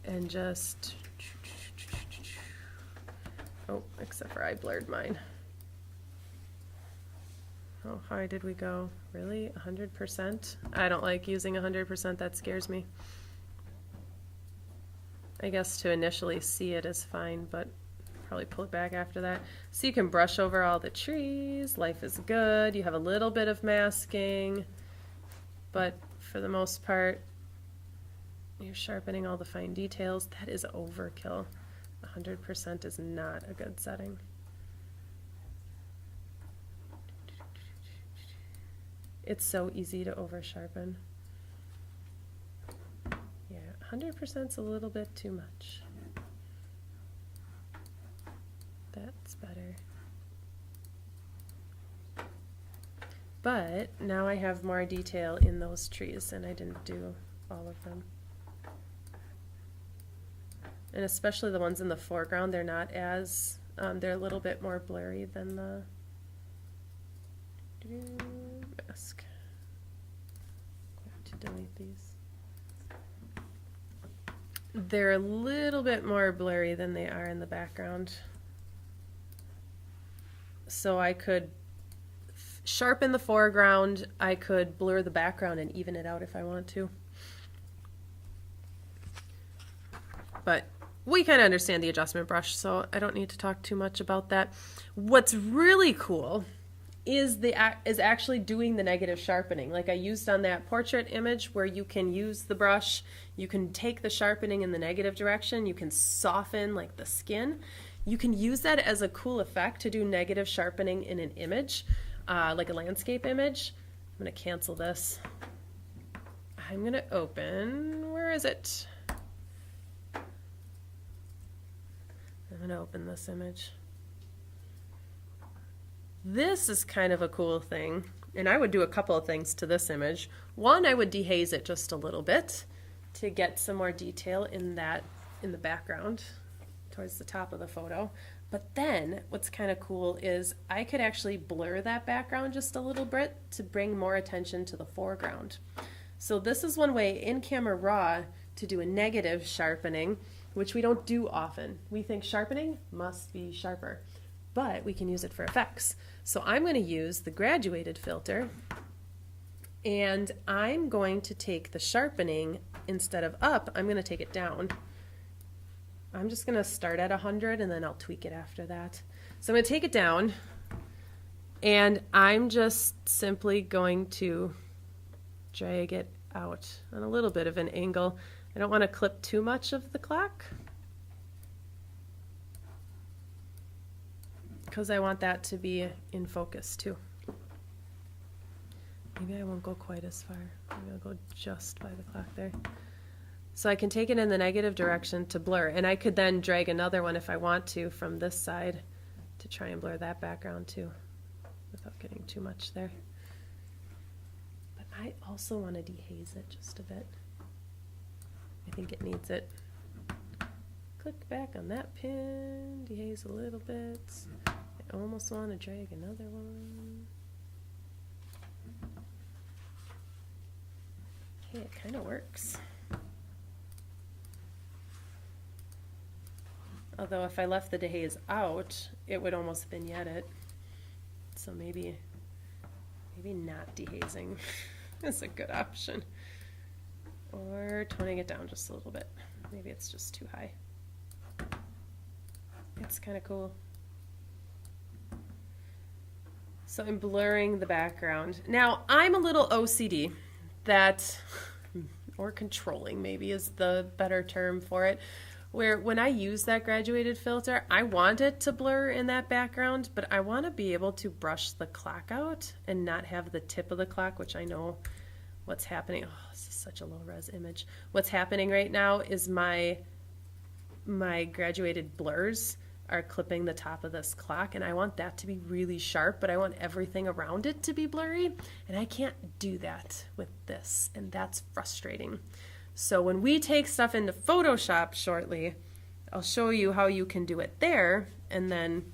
and just, oh, except for I blurred mine. Oh, how high did we go? Really? 100%? I don't like using 100%. That scares me. I guess to initially see it is fine, but probably pull it back after that. So you can brush over all the trees. Life is good. You have a little bit of masking, but for the most part, you're sharpening all the fine details. That is overkill. 100% is not a good setting. It's so easy to over sharpen. Yeah, 100% is a little bit too much. That's better. But now I have more detail in those trees, and I didn't do all of them. And especially the ones in the foreground, they're not as, they're a little bit more blurry than the mask. To delete these. They're a little bit more blurry than they are in the background. So I could sharpen the foreground, I could blur the background and even it out if I want to. But we kind of understand the adjustment brush, so I don't need to talk too much about that. What's really cool is actually doing the negative sharpening, like I used on that portrait image, where you can use the brush, you can take the sharpening in the negative direction, you can soften like the skin. You can use that as a cool effect to do negative sharpening in an image, like a landscape image. I'm going to cancel this. I'm going to open, where is it? I'm going to open this image. This is kind of a cool thing, and I would do a couple of things to this image. One, I would dehaze it just a little bit to get some more detail in the background towards the top of the photo. But then what's kind of cool is I could actually blur that background just a little bit to bring more attention to the foreground. So this is one way in Camera Raw to do a negative sharpening, which we don't do often. We think sharpening must be sharper, but we can use it for effects. So I'm going to use the graduated filter, and I'm going to take the sharpening, instead of up, I'm going to take it down. I'm just going to start at 100 and then I'll tweak it after that. So I'm going to take it down, and I'm just simply going to drag it out on a little bit of an angle. I don't want to clip too much of the clock, because I want that to be in focus too. Maybe I won't go quite as far. Maybe I'll go just by the clock there. So I can take it in the negative direction to blur, and I could then drag another one if I want to from this side to try and blur that background too, without getting too much there. But I also want to dehaze it just a bit. I think it needs it. Click back on that pin, dehaze a little bit. I almost want to drag another one. Okay, it kind of works. Although if I left the dehaze out, it would almost vignette it. So maybe not dehazing is a good option. Or toning it down just a little bit. Maybe it's just too high. It's kind of cool. So I'm blurring the background. Now, I'm a little OCD that or controlling maybe is the better term for it, where when I use that graduated filter, I want it to blur in that background, but I want to be able to brush the clock out and not have the tip of the clock, which I know what's happening. Oh, this is such a low res image. What's happening right now is my graduated blurs are clipping the top of this clock, and I want that to be really sharp, but I want everything around it to be blurry, and I can't do that with this, and that's frustrating. So when we take stuff into Photoshop shortly, I'll show you how you can do it there, and then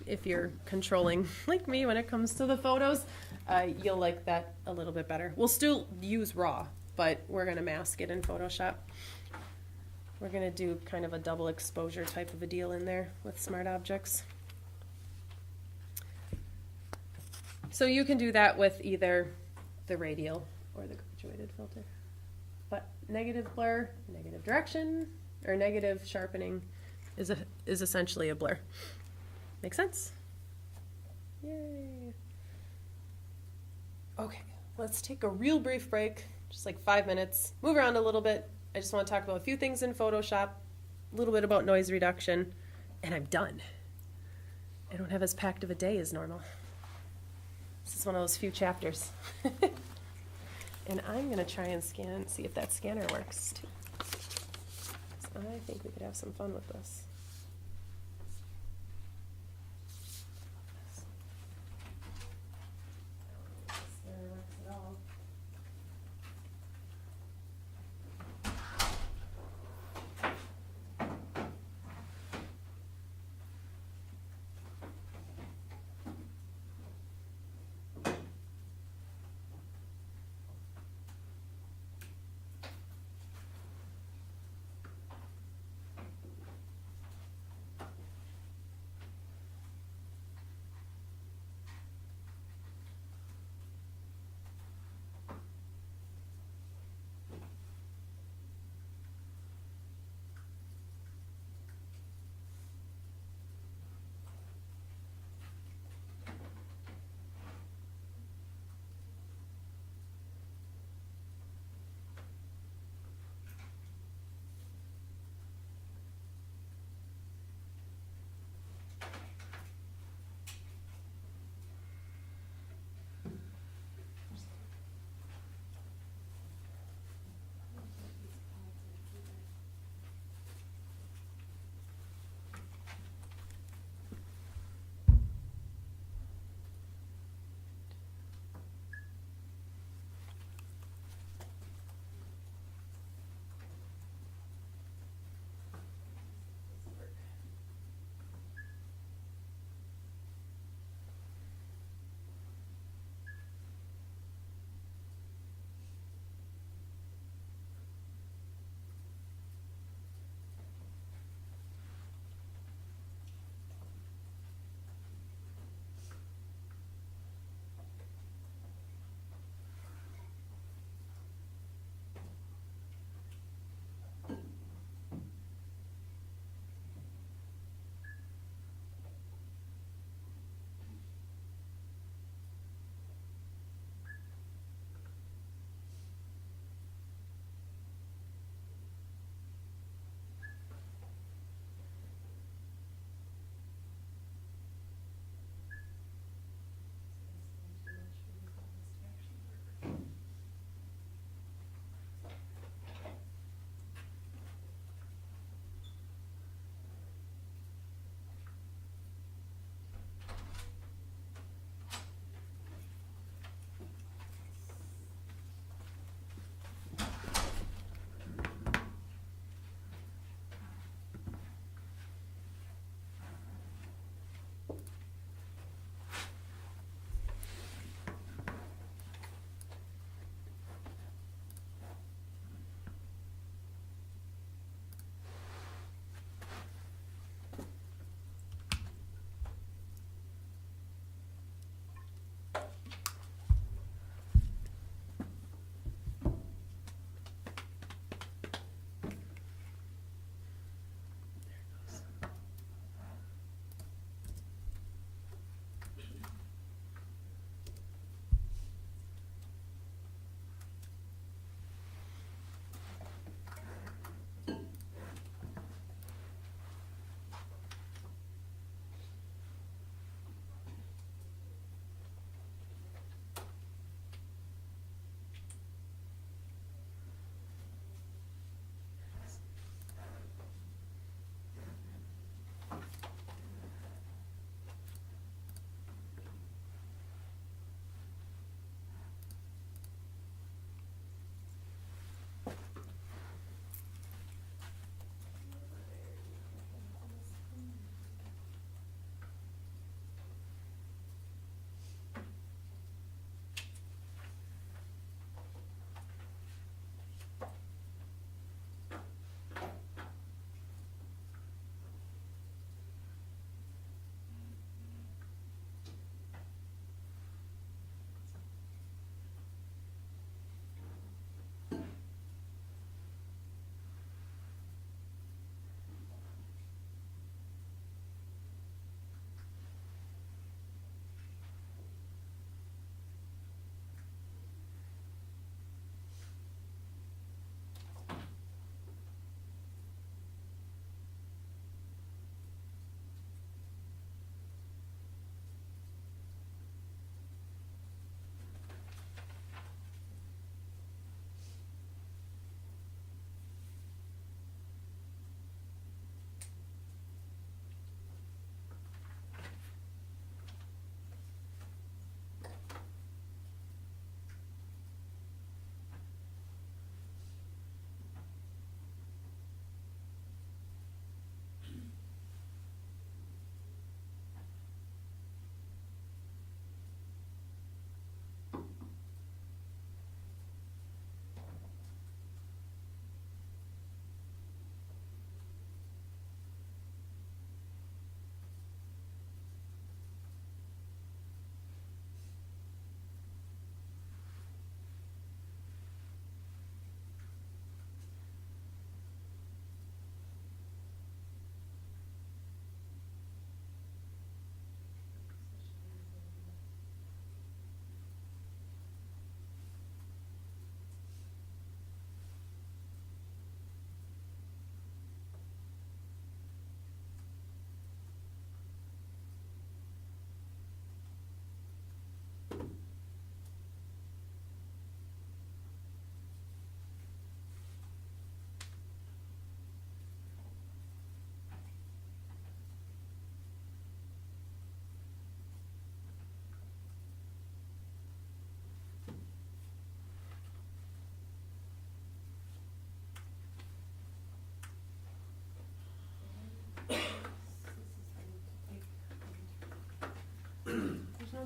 if you're controlling like me when it comes to the photos, you'll like that a little bit better. We'll still use raw, but we're going to mask it in Photoshop. We're going to do kind of a double exposure type of a deal in there with smart objects. So you can do that with either the radial or the graduated filter. But negative blur, negative direction, or negative sharpening is essentially a blur. Make sense? Yay. Okay, let's take a real brief break, just like 5 minutes, move around a little bit. I just want to talk about a few things in Photoshop, a little bit about noise reduction, and I'm done. I don't have as packed of a day as normal. This is one of those few chapters. And I'm going to try and scan, see if that scanner works too. So I think we could have some fun with this. I don't think the scanner works at all.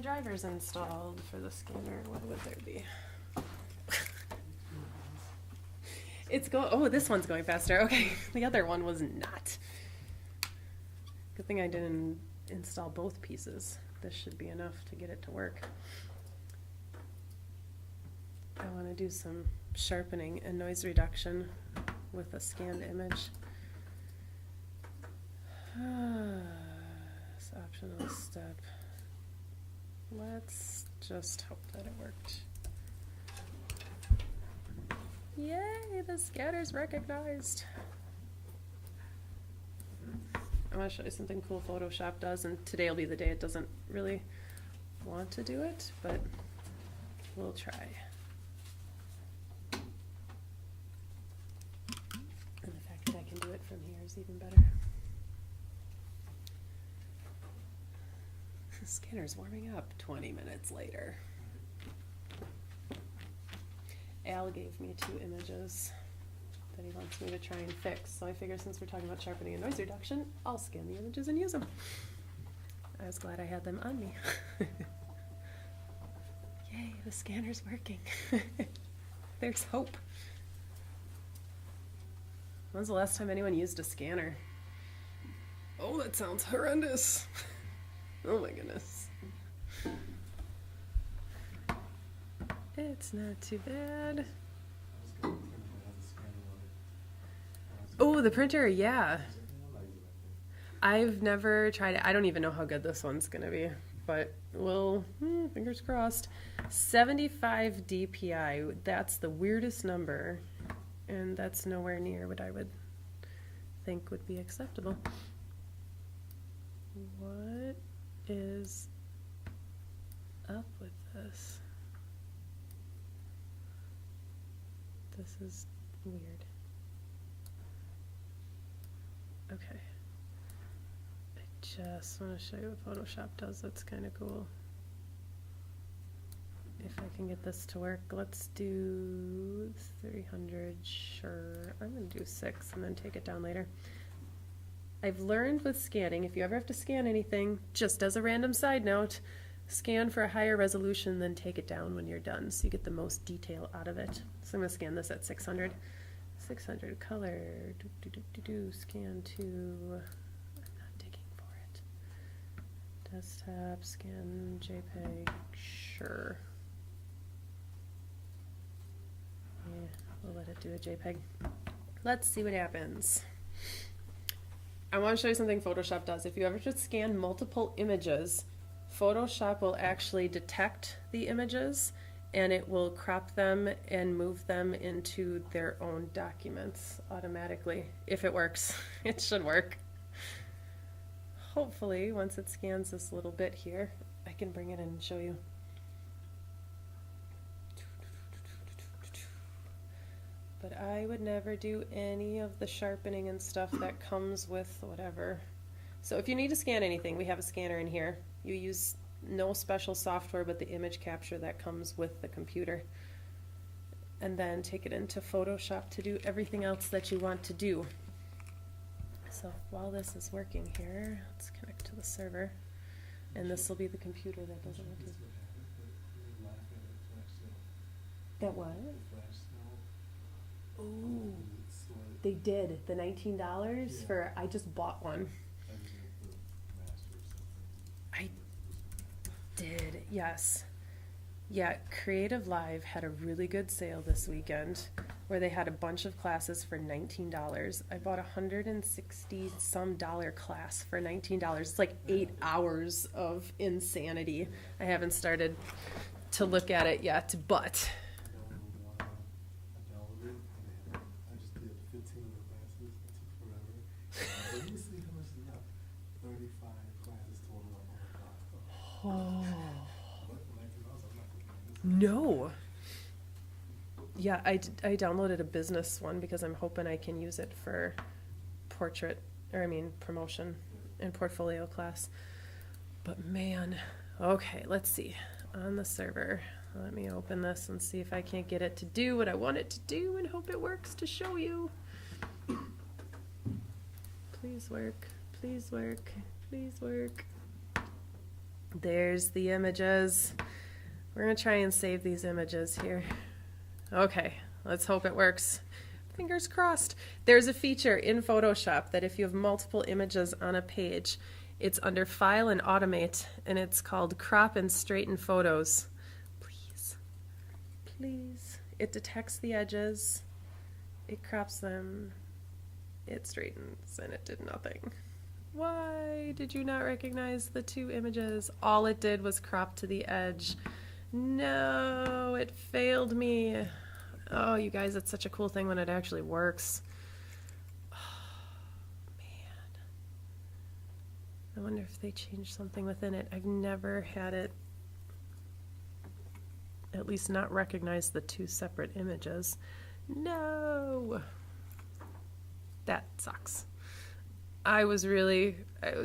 drivers installed for the scanner. What would there be? It's oh, this one's going faster. Okay, the other one was not. Good thing I didn't install both pieces. This should be enough to get it to work. I want to do some sharpening and noise reduction with a scanned image. It's optional step. Let's just hope that it worked. Yay, the scatter's recognized. I want to show you something cool Photoshop does, and today will be the day it doesn't really want to do it, but we'll try. And the fact that I can do it from here is even better. The scanner's warming up 20 minutes later. Al gave me 2 images that he wants me to try and fix, so I figure since we're talking about sharpening and noise reduction, I'll scan the images and use them. I was glad I had them on me. Yay, the scanner's working. There's hope. When's the last time anyone used a scanner? Oh, that sounds horrendous. Oh my goodness. It's not too bad. Oh, the printer, yeah. I've never tried it. I don't even know how good this one's gonna be, but we'll, fingers crossed. 75 DPI, that's the weirdest number, and that's nowhere near what I would think would be acceptable. What is up with this? This is weird. Okay. I just want to show you what Photoshop does. That's kind of cool. If I can get this to work, let's do 300. Sure. I'm going to do 6 and then take it down later. I've learned with scanning, if you ever have to scan anything, just as a random side note, scan for a higher resolution, then take it down when you're done so you get the most detail out of it. So I'm going to scan this at 600. 600 color, scan to, I'm not digging for it. Desktop, scan JPEG, sure. Yeah, we'll let it do a JPEG. Let's see what happens. I want to show you something Photoshop does. If you ever just scan multiple images, Photoshop will actually detect the images and it will crop them and move them into their own documents automatically. If it works. It should work. Hopefully, once it scans this little bit here, I can bring it in and show you. But I would never do any of the sharpening and stuff that comes with whatever. So if you need to scan anything, we have a scanner in here. You use no special software but the image capture that comes with the computer. And then take it into Photoshop to do everything else that you want to do. So while this is working here, let's connect to the server. And this will be the computer that does it. That what? Oh, they did. The $19 for, I just bought one. I did, yes. Yeah, Creative Live had a really good sale this weekend where they had a bunch of classes for $19. I bought $160 some class for $19. It's like 8 hours of insanity. I haven't started to look at it yet, but oh. No. Yeah, I downloaded a business one because I'm hoping I can use it for promotion and portfolio class. But man, okay, let's see. On the server, let me open this and see if I can't get it to do what I want it to do and hope it works to show you. Please work, please work, please work. There's the images. We're gonna try and save these images here. Okay, let's hope it works. Fingers crossed. There's a feature in Photoshop that if you have multiple images on a page, it's under File and Automate, and it's called Crop and Straighten Photos. Please, please. It detects the edges, it crops them, it straightens, and it did nothing. Why did you not recognize the two images? All it did was crop to the edge. No, it failed me. Oh, you guys, it's such a cool thing when it actually works. Oh, man. I wonder if they changed something within it. I've never had it at least not recognize the two separate images. No. That sucks. I was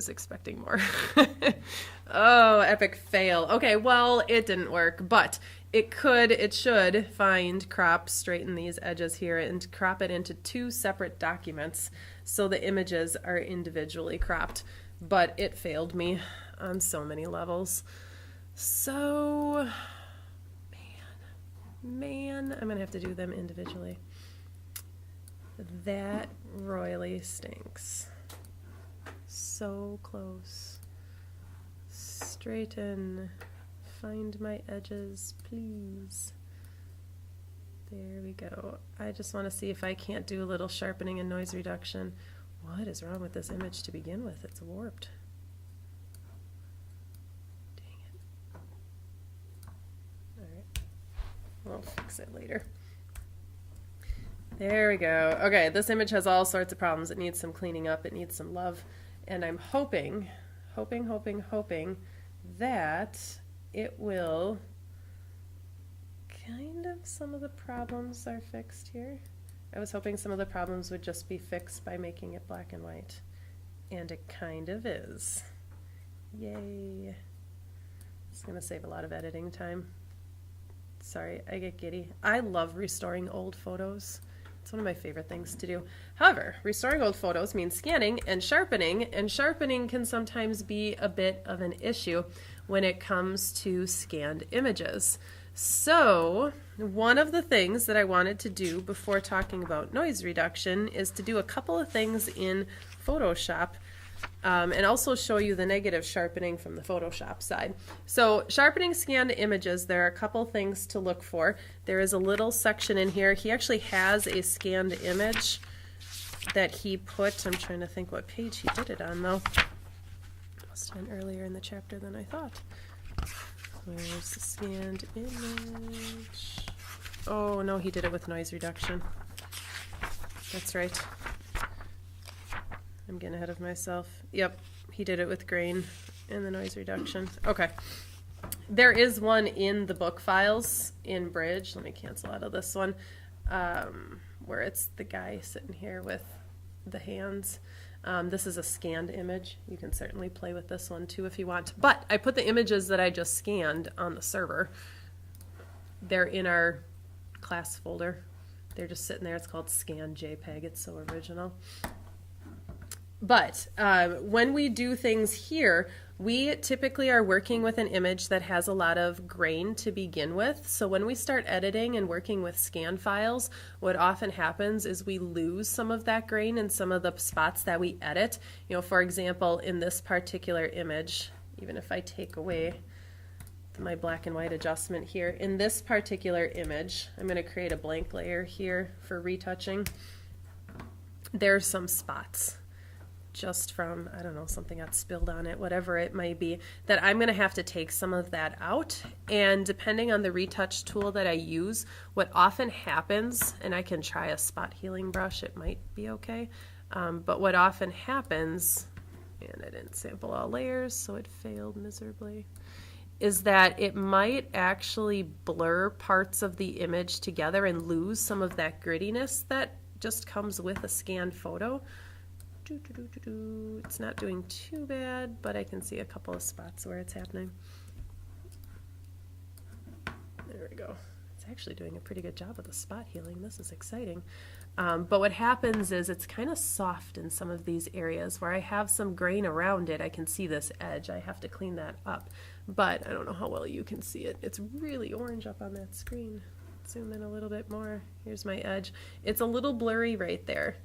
expecting more. Oh, epic fail. Okay, well, it didn't work, but it should find, crop, straighten these edges here, and crop it into two separate documents so the images are individually cropped. But it failed me on so many levels. So, man, I'm gonna have to do them individually. That royally stinks. So close. Straighten. Find my edges, please. There we go. I just want to see if I can't do a little sharpening and noise reduction. What is wrong with this image to begin with? It's warped. Dang it. Alright. We'll fix it later. There we go. Okay, this image has all sorts of problems. It needs some cleaning up. It needs some love. And I'm hoping that it will kind of, some of the problems are fixed here. I was hoping some of the problems would just be fixed by making it black and white. And it kind of is. Yay. It's going to save a lot of editing time. Sorry, I get giddy. I love restoring old photos. It's one of my favorite things to do. However, restoring old photos means scanning and sharpening can sometimes be a bit of an issue when it comes to scanned images. So, one of the things that I wanted to do before talking about noise reduction is to do a couple of things in Photoshop and also show you the negative sharpening from the Photoshop side. So sharpening scanned images, there are a couple things to look for. There is a little section in here. He actually has a scanned image that he put. I'm trying to think what page he did it on though. Must have been earlier in the chapter than I thought. Where's the scanned image? Oh no, he did it with noise reduction. That's right. I'm getting ahead of myself. Yep, he did it with grain and the noise reduction. Okay. There is one in the book files in Bridge. Let me cancel out of this one, where it's the guy sitting here with the hands. This is a scanned image. You can certainly play with this one too if you want. But I put the images that I just scanned on the server. They're in our class folder. They're just sitting there. It's called Scan JPEG. It's so original. But when we do things here, we typically are working with an image that has a lot of grain to begin with. So when we start editing and working with scan files, what often happens is we lose some of that grain in some of the spots that we edit. You know, for example, in this particular image, even if I take away my black and white adjustment here, in this particular image, I'm going to create a blank layer here for retouching. There's some spots just from, I don't know, something got spilled on it, whatever it might be, that I'm going to have to take some of that out. And depending on the retouch tool that I use, what often happens, and I can try a spot healing brush, it might be okay, but what often happens, and I didn't sample all layers, so it failed miserably, is that it might actually blur parts of the image together and lose some of that grittiness that just comes with a scanned photo. It's not doing too bad, but I can see a couple of spots where it's happening. There we go. It's actually doing a pretty good job of the spot healing. This is exciting. But what happens is it's kind of soft in some of these areas where I have some grain around it. I can see this edge. I have to clean that up. But I don't know how well you can see it. It's really orange up on that screen. Zoom in a little bit more. Here's my edge. It's a little blurry right there.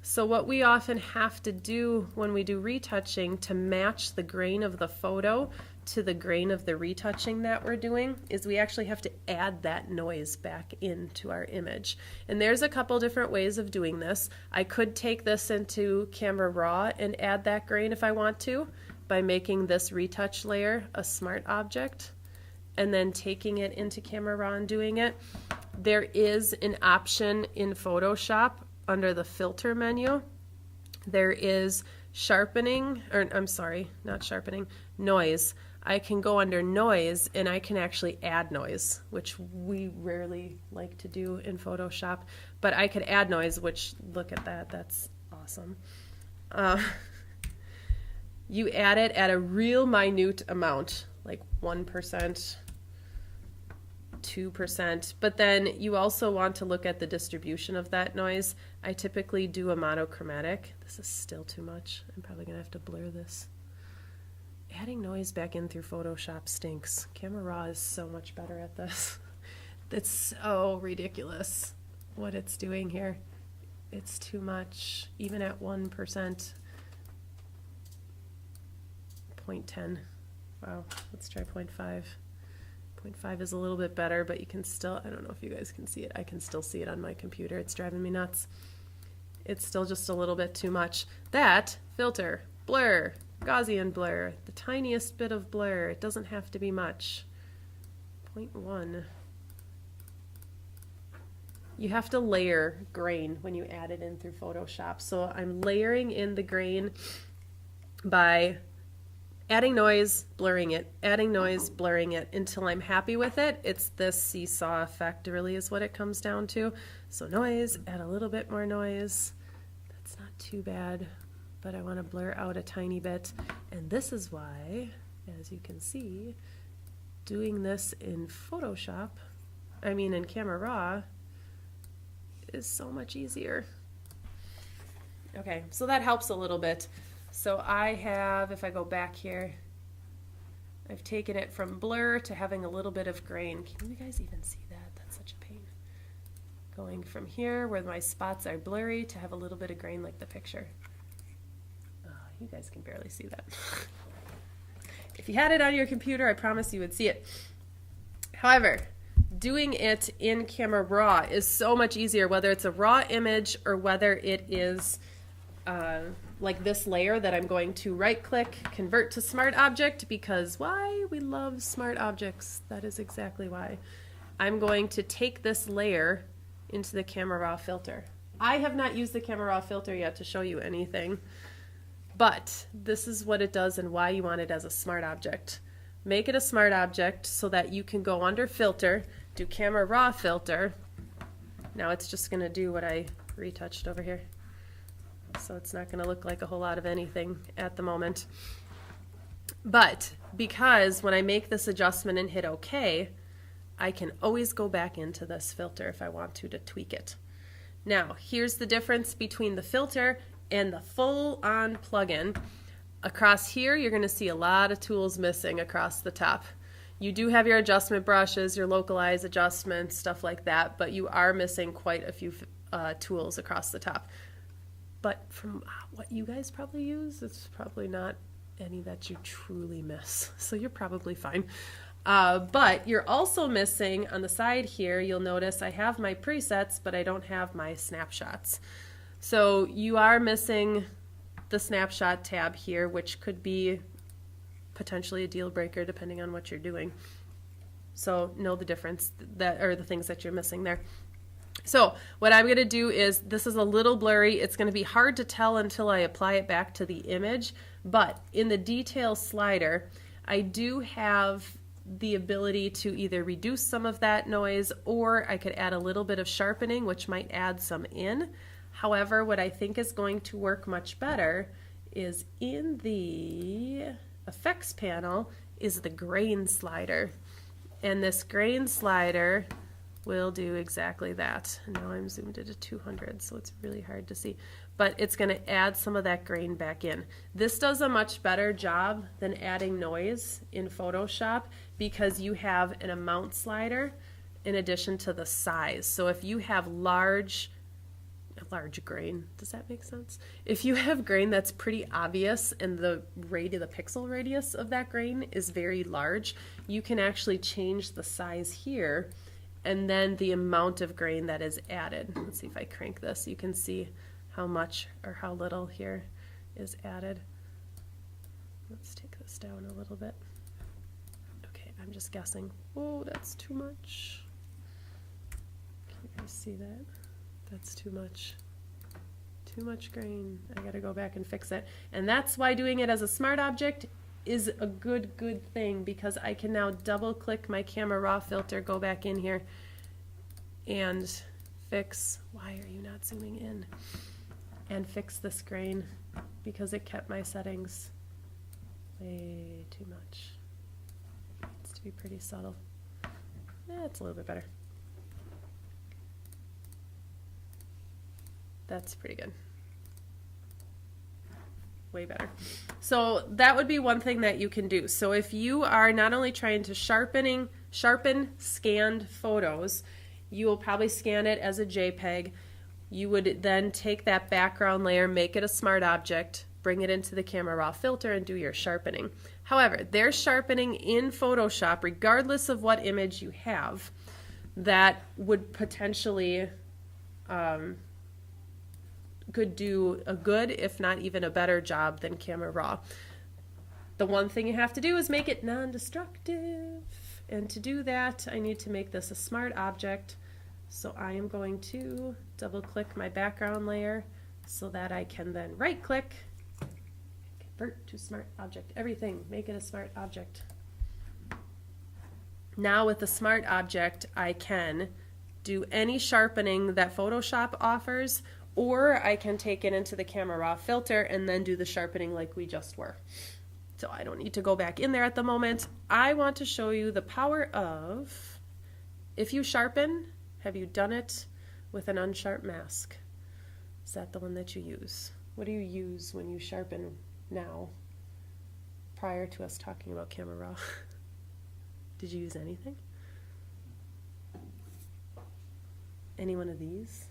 So what we often have to do when we do retouching to match the grain of the photo to the grain of the retouching that we're doing is we actually have to add that noise back into our image. And there's a couple different ways of doing this. I could take this into Camera Raw and add that grain if I want to by making this retouch layer a smart object and then taking it into Camera Raw and doing it. There is an option in Photoshop under the filter menu. There is sharpening, or I'm sorry, not sharpening, noise. I can go under noise and I can actually add noise, which we rarely like to do in Photoshop, but I could add noise, which look at that, that's awesome. You add it at a real minute amount, like 1%, 2%, but then you also want to look at the distribution of that noise. I typically do a monochromatic. This is still too much. I'm probably gonna have to blur this. Adding noise back in through Photoshop stinks. Camera Raw is so much better at this. It's so ridiculous what it's doing here. It's too much, even at 1%. 0.10. Wow, let's try 0.5. 0.5 is a little bit better, but you can still, I don't know if you guys can see it. I can still see it on my computer. It's driving me nuts. It's still just a little bit too much. That, filter, blur, Gaussian blur, the tiniest bit of blur. It doesn't have to be much. 0.1. You have to layer grain when you add it in through Photoshop. So I'm layering in the grain by adding noise, blurring it, adding noise, blurring it until I'm happy with it. It's this seesaw effect really is what it comes down to. So noise, add a little bit more noise. That's not too bad, but I want to blur out a tiny bit. And this is why, as you can see, doing this in Photoshop, in Camera Raw, is so much easier. Okay, so that helps a little bit. So I have, if I go back here, I've taken it from blur to having a little bit of grain. Can you guys even see that? That's such a pain. Going from here where my spots are blurry to have a little bit of grain like the picture. Oh, you guys can barely see that. If you had it on your computer, I promise you would see it. However, doing it in Camera Raw is so much easier, whether it's a raw image or whether it is like this layer that I'm going to right click, convert to smart object, because why? We love smart objects. That is exactly why. I'm going to take this layer into the Camera Raw filter. I have not used the Camera Raw filter yet to show you anything, but this is what it does and why you want it as a smart object. Make it a smart object so that you can go under filter, do Camera Raw filter. Now it's just going to do what I retouched over here. So it's not going to look like a whole lot of anything at the moment. But because when I make this adjustment and hit OK, I can always go back into this filter if I want to tweak it. Now, here's the difference between the filter and the full-on plugin. Across here, you're going to see a lot of tools missing across the top. You do have your adjustment brushes, your localize adjustments, stuff like that, but you are missing quite a few tools across the top. But from what you guys probably use, it's probably not any that you truly miss. So you're probably fine. But you're also missing on the side here, you'll notice I have my presets, but I don't have my snapshots. So you are missing the snapshot tab here, which could be potentially a deal breaker depending on what you're doing. So know the difference, that or the things that you're missing there. So what I'm going to do is, this is a little blurry. It's going to be hard to tell until I apply it back to the image, but in the detail slider, I do have the ability to either reduce some of that noise, or I could add a little bit of sharpening, which might add some in. However, what I think is going to work much better is in the effects panel is the grain slider. And this grain slider will do exactly that. And now I'm zoomed into 200, so it's really hard to see. But it's going to add some of that grain back in. This does a much better job than adding noise in Photoshop because you have an amount slider in addition to the size. So if you have large grain, does that make sense? If you have grain that's pretty obvious and the pixel radius of that grain is very large, you can actually change the size here and then the amount of grain that is added. Let's see if I crank this. You can see how much or how little here is added. Let's take this down a little bit. Okay, I'm just guessing. Oh, that's too much. Can you guys see that? That's too much. Too much grain. I gotta go back and fix it. And that's why doing it as a smart object is a good thing, because I can now double click my camera raw filter, go back in here and fix, why are you not zooming in? And fix this grain because it kept my settings way too much. It needs to be pretty subtle. It's a little bit better. That's pretty good. Way better. So that would be one thing that you can do. So if you are not only trying to sharpen scanned photos, you will probably scan it as a JPEG. You would then take that background layer, make it a smart object, bring it into the camera raw filter and do your sharpening. However, there's sharpening in Photoshop, regardless of what image you have, that would potentially could do a good, if not even a better job than camera raw. The one thing you have to do is make it non-destructive. And to do that, I need to make this a smart object. So I am going to double click my background layer so that I can then right click, convert to smart object. Everything, make it a smart object. Now with the smart object, I can do any sharpening that Photoshop offers, or I can take it into the camera raw filter and then do the sharpening like we just were. So I don't need to go back in there at the moment. I want to show you the power of, if you sharpen, have you done it with an unsharp mask? Is that the one that you use? What do you use when you sharpen now, prior to us talking about camera raw? Did you use anything? Any one of these?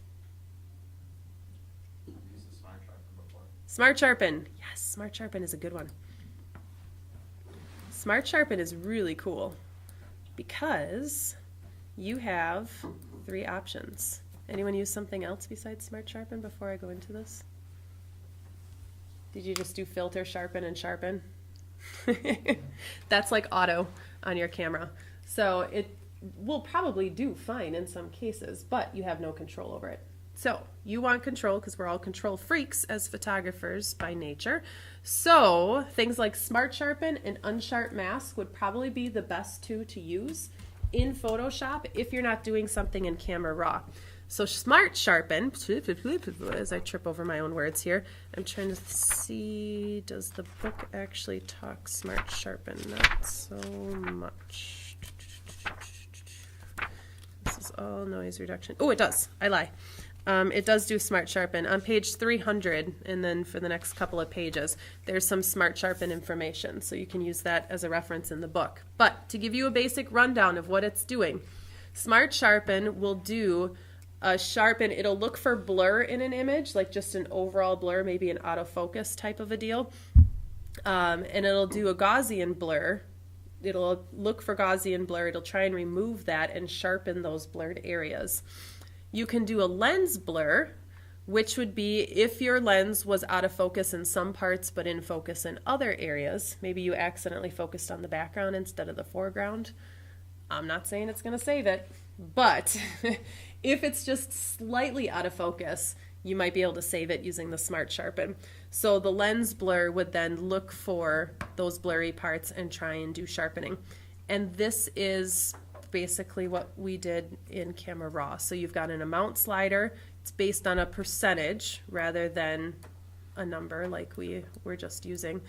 Smart Sharpen. Yes, Smart Sharpen is a good one. Smart Sharpen is really cool because you have 3 options. Anyone use something else besides Smart Sharpen before I go into this? Did you just do filter, sharpen, and sharpen? That's like auto on your camera. So it will probably do fine in some cases, but you have no control over it. So you want control because we're all control freaks as photographers by nature. So things like Smart Sharpen and Unsharp Mask would probably be the best 2 to use in Photoshop if you're not doing something in Camera Raw. So Smart Sharpen, as I trip over my own words here, I'm trying to see, does the book actually talk Smart Sharpen? Not so much. This is all noise reduction. Oh, it does. I lie. It does do Smart Sharpen. On page 300, and then for the next couple of pages, there's some Smart Sharpen information, so you can use that as a reference in the book. But to give you a basic rundown of what it's doing, Smart Sharpen will do a sharpen. It'll look for blur in an image, like just an overall blur, maybe an autofocus type of a deal, and it'll do a Gaussian blur. It'll look for Gaussian blur. It'll try and remove that and sharpen those blurred areas. You can do a lens blur, which would be if your lens was out of focus in some parts but in focus in other areas. Maybe you accidentally focused on the background instead of the foreground. I'm not saying it's going to save it, but if it's just slightly out of focus, you might be able to save it using the Smart Sharpen. So the lens blur would then look for those blurry parts and try and do sharpening. And this is basically what we did in Camera Raw. So you've got an amount slider. It's based on a percentage rather than a number like we were just using.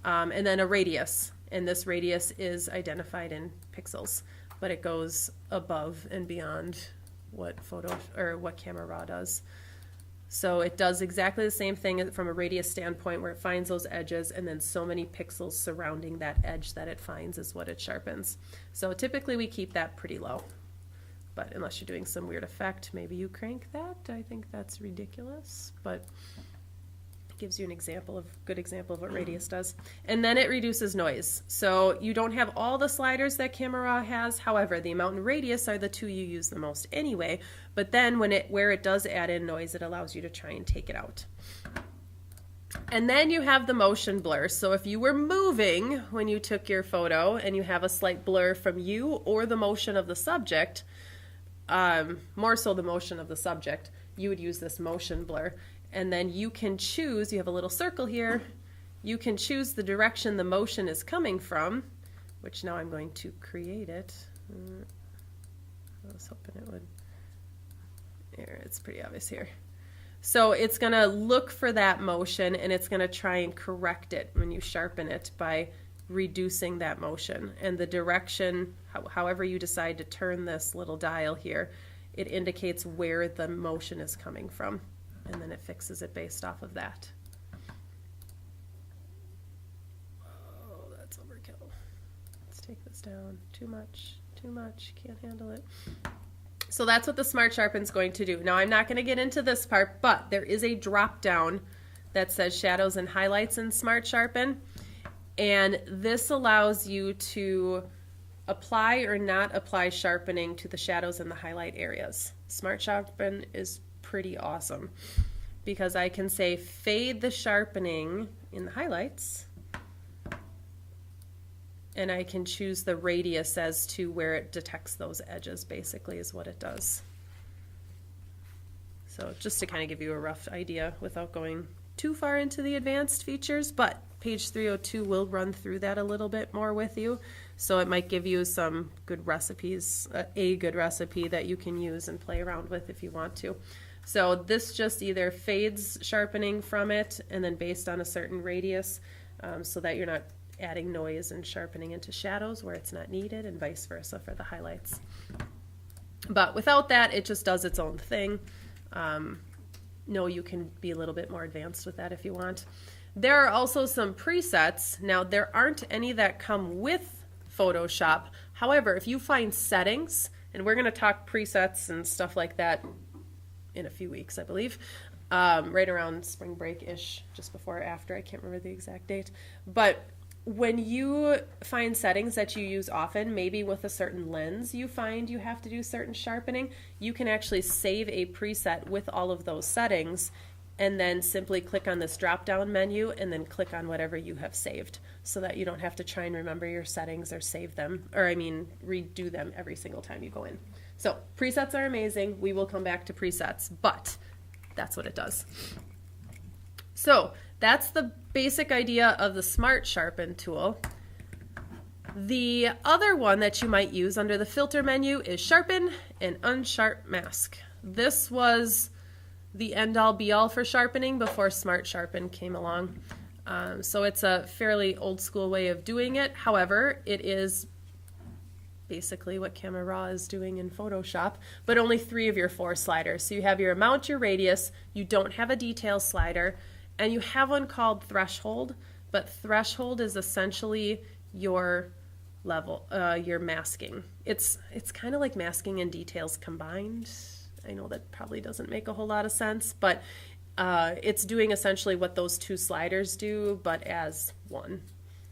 And then a radius. And this radius is identified in pixels, but it goes above and beyond what Camera Raw does. So it does exactly the same thing from a radius standpoint, where it finds those edges, and then so many pixels surrounding that edge that it finds is what it sharpens. So typically we keep that pretty low. But unless you're doing some weird effect, maybe you crank that. I think that's ridiculous, but it gives you an example of good example of what radius does. And then it reduces noise. So you don't have all the sliders that Camera Raw has. However, the amount and radius are the two you use the most anyway. But then where it does add in noise, it allows you to try and take it out. And then you have the motion blur. So if you were moving when you took your photo and you have a slight blur from you or the motion of the subject, more so the motion of the subject, you would use this motion blur. And then you can choose, you have a little circle here, you can choose the direction the motion is coming from, which now I'm going to create it. I was hoping it would. There, it's pretty obvious here. So it's going to look for that motion, and it's going to try and correct it when you sharpen it by reducing that motion. And the direction, however you decide to turn this little dial here, it indicates where the motion is coming from, and then it fixes it based off of that. Oh, that's overkill. Let's take this down. Too much, can't handle it. So that's what the Smart Sharpen's going to do. Now I'm not going to get into this part, but there is a drop down that says Shadows and Highlights in Smart Sharpen. And this allows you to apply or not apply sharpening to the shadows and the highlight areas. Smart Sharpen is pretty awesome because I can say fade the sharpening in the highlights, and I can choose the radius as to where it detects those edges, basically is what it does. So just to kind of give you a rough idea without going too far into the advanced features, but page 302 will run through that a little bit more with you. So it might give you some good recipes, a good recipe that you can use and play around with if you want to. So this just either fades sharpening from it and then based on a certain radius, so that you're not adding noise and sharpening into shadows where it's not needed, and vice versa for the highlights. But without that, it just does its own thing. No, you can be a little bit more advanced with that if you want. There are also some presets. Now, there aren't any that come with Photoshop. However, if you find settings, and we're going to talk presets and stuff like that in a few weeks, I believe, right around spring break-ish, just before or after, I can't remember the exact date. But when you find settings that you use often, maybe with a certain lens you find you have to do certain sharpening, you can actually save a preset with all of those settings and then simply click on this drop-down menu and then click on whatever you have saved so that you don't have to try and remember your settings or save them, or redo them every single time you go in. So presets are amazing. We will come back to presets, but that's what it does. So that's the basic idea of the Smart Sharpen tool. The other one that you might use under the filter menu is Sharpen and Unsharp Mask. This was the end-all be-all for sharpening before Smart Sharpen came along. So it's a fairly old-school way of doing it. However, it is basically what Camera Raw is doing in Photoshop, but only 3 of your 4 sliders. So you have your amount, your radius, you don't have a detail slider, and you have one called Threshold, but Threshold is essentially your level, your masking. It's kind of like masking and details combined. I know that probably doesn't make a whole lot of sense, but it's doing essentially what those 2 sliders do, but as one.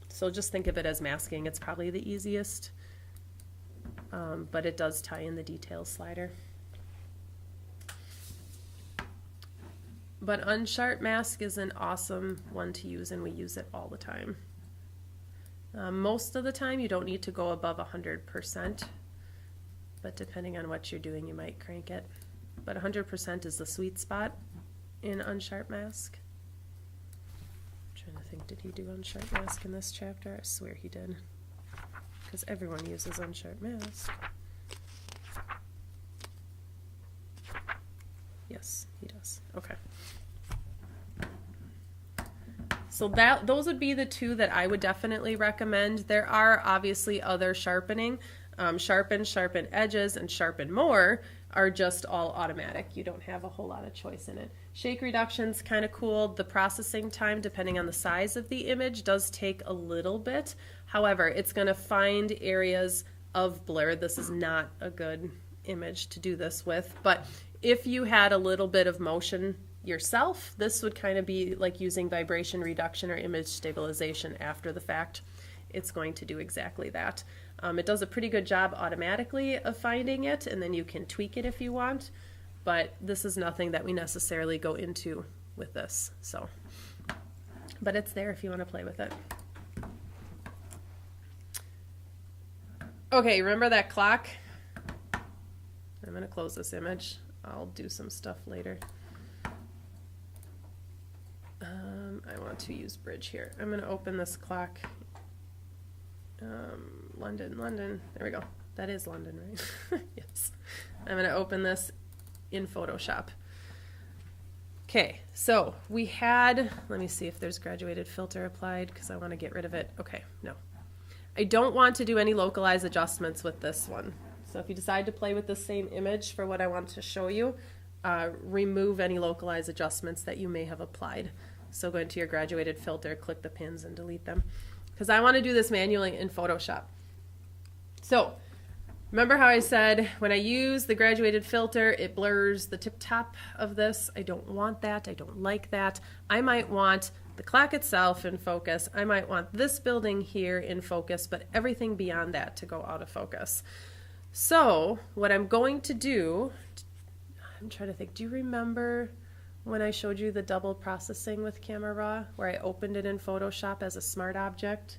So just think of it as masking. It's probably the easiest, but it does tie in the details slider. But Unsharp Mask is an awesome one to use, and we use it all the time. Most of the time you don't need to go above 100%, but depending on what you're doing you might crank it. But 100% is the sweet spot in Unsharp Mask. I'm trying to think, did he do Unsharp Mask in this chapter? I swear he did, because everyone uses Unsharp Mask. Yes, he does. Okay. So those would be the 2 that I would definitely recommend. There are obviously other sharpening, Sharpen, Sharpen Edges, and Sharpen More, are just all automatic. You don't have a whole lot of choice in it. Shake reduction's kind of cool. The processing time, depending on the size of the image, does take a little bit. However, it's going to find areas of blur. This is not a good image to do this with, but if you had a little bit of motion yourself, this would kind of be like using vibration reduction or image stabilization after the fact. It's going to do exactly that. It does a pretty good job automatically of finding it, and then you can tweak it if you want, but this is nothing that we necessarily go into with this. So, but it's there if you want to play with it. Okay, remember that clock? I'm going to close this image. I'll do some stuff later. I want to use bridge here. I'm going to open this clock. London. There we go. That is London, right? Yes. I'm going to open this in Photoshop. Okay, so we had, let me see if there's graduated filter applied because I want to get rid of it. Okay, no. I don't want to do any localized adjustments with this one. So if you decide to play with the same image for what I want to show you, remove any localized adjustments that you may have applied. So go into your graduated filter, click the pins and delete them. Because I want to do this manually in Photoshop. So remember how I said when I use the graduated filter, it blurs the tip top of this? I don't want that. I don't like that. I might want the clock itself in focus. I might want this building here in focus, but everything beyond that to go out of focus. So what I'm going to do, I'm trying to think, do you remember when I showed you the double processing with Camera Raw, where I opened it in Photoshop as a smart object,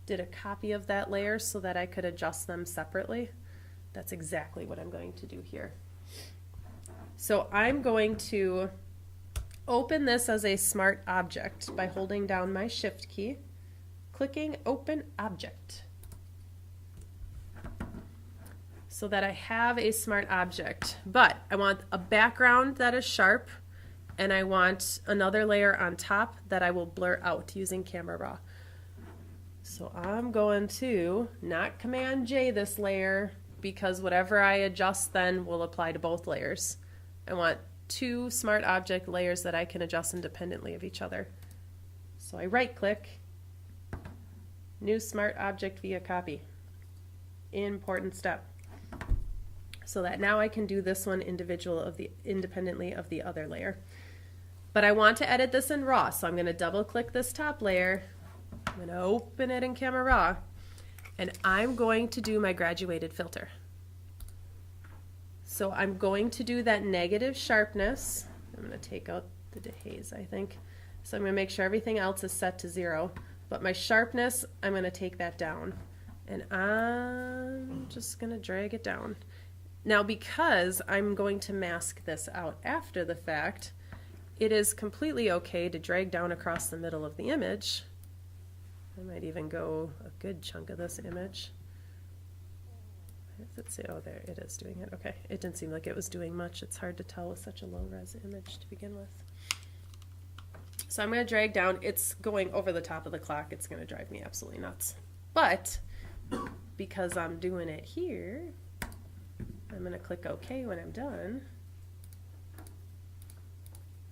did a copy of that layer so that I could adjust them separately? That's exactly what I'm going to do here. So I'm going to open this as a smart object by holding down my Shift key, clicking Open Object, so that I have a smart object. But I want a background that is sharp, and I want another layer on top that I will blur out using Camera Raw. So I'm going to not Command J this layer, because whatever I adjust then will apply to both layers. I want two smart object layers that I can adjust independently of each other. So I right click, new smart object via copy. Important step. So that now I can do this one independently of the other layer. But I want to edit this in RAW, so I'm going to double click this top layer. I'm going to open it in Camera Raw, and I'm going to do my graduated filter. So I'm going to do that negative sharpness. I'm going to take out the dehaze, I think. So I'm going to make sure everything else is set to 0, but my sharpness, I'm going to take that down. And I'm just going to drag it down. Now, because I'm going to mask this out after the fact, it is completely okay to drag down across the middle of the image. I might even go a good chunk of this image. Where does it say? Oh, there it is doing it. Okay, it didn't seem like it was doing much. It's hard to tell with such a low-res image to begin with. So I'm going to drag down. It's going over the top of the clock. It's going to drive me absolutely nuts. But because I'm doing it here, I'm going to click OK when I'm done.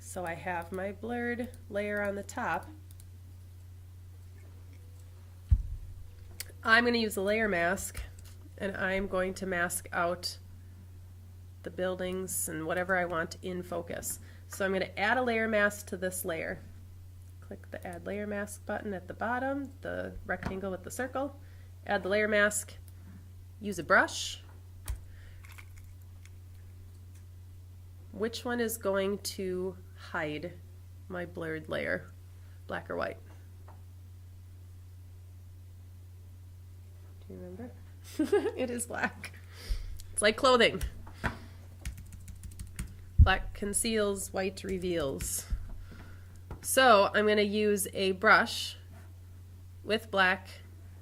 So I have my blurred layer on the top. I'm going to use a layer mask, and I'm going to mask out the buildings and whatever I want in focus. So I'm going to add a layer mask to this layer. Click the Add Layer Mask button at the bottom, the rectangle with the circle. Add the layer mask. Use a brush. Which one is going to hide my blurred layer, black or white? Do you remember? It is black. It's like clothing. Black conceals, white reveals. So I'm going to use a brush with black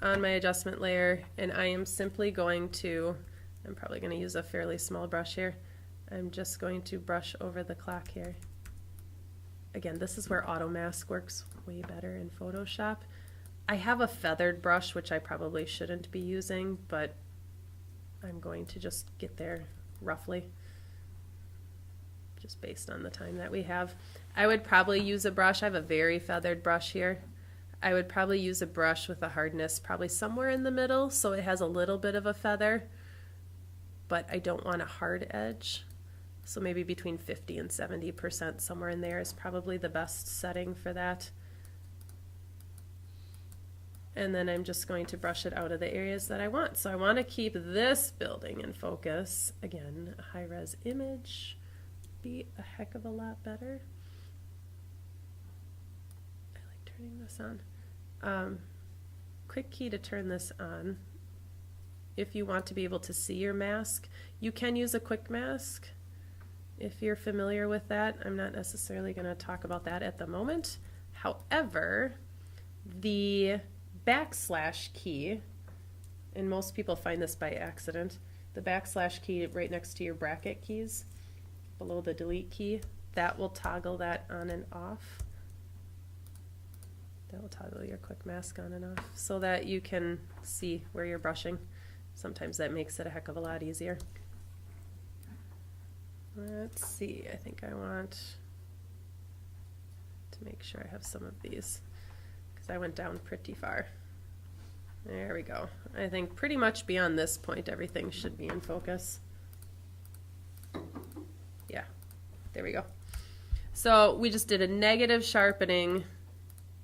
on my adjustment layer, and I am simply going to, I'm probably going to use a fairly small brush here. I'm just going to brush over the clock here. Again, this is where auto mask works way better in Photoshop. I have a feathered brush, which I probably shouldn't be using, but I'm going to just get there roughly, just based on the time that we have. I would probably use a brush. I have a very feathered brush here. I would probably use a brush with a hardness probably somewhere in the middle, so it has a little bit of a feather, but I don't want a hard edge. So maybe between 50 and 70%, somewhere in there is probably the best setting for that. And then I'm just going to brush it out of the areas that I want. So I want to keep this building in focus. Again, a high-res image would be a heck of a lot better. I like turning this on. Quick key to turn this on. If you want to be able to see your mask, you can use a quick mask. If you're familiar with that, I'm not necessarily going to talk about that at the moment. However, the backslash key, and most people find this by accident, the backslash key right next to your bracket keys, below the delete key, that will toggle that on and off. That will toggle your quick mask on and off so that you can see where you're brushing. Sometimes that makes it a heck of a lot easier. Let's see, I think I want to make sure I have some of these because I went down pretty far. There we go. I think pretty much beyond this point everything should be in focus. Yeah, there we go. So we just did a negative sharpening,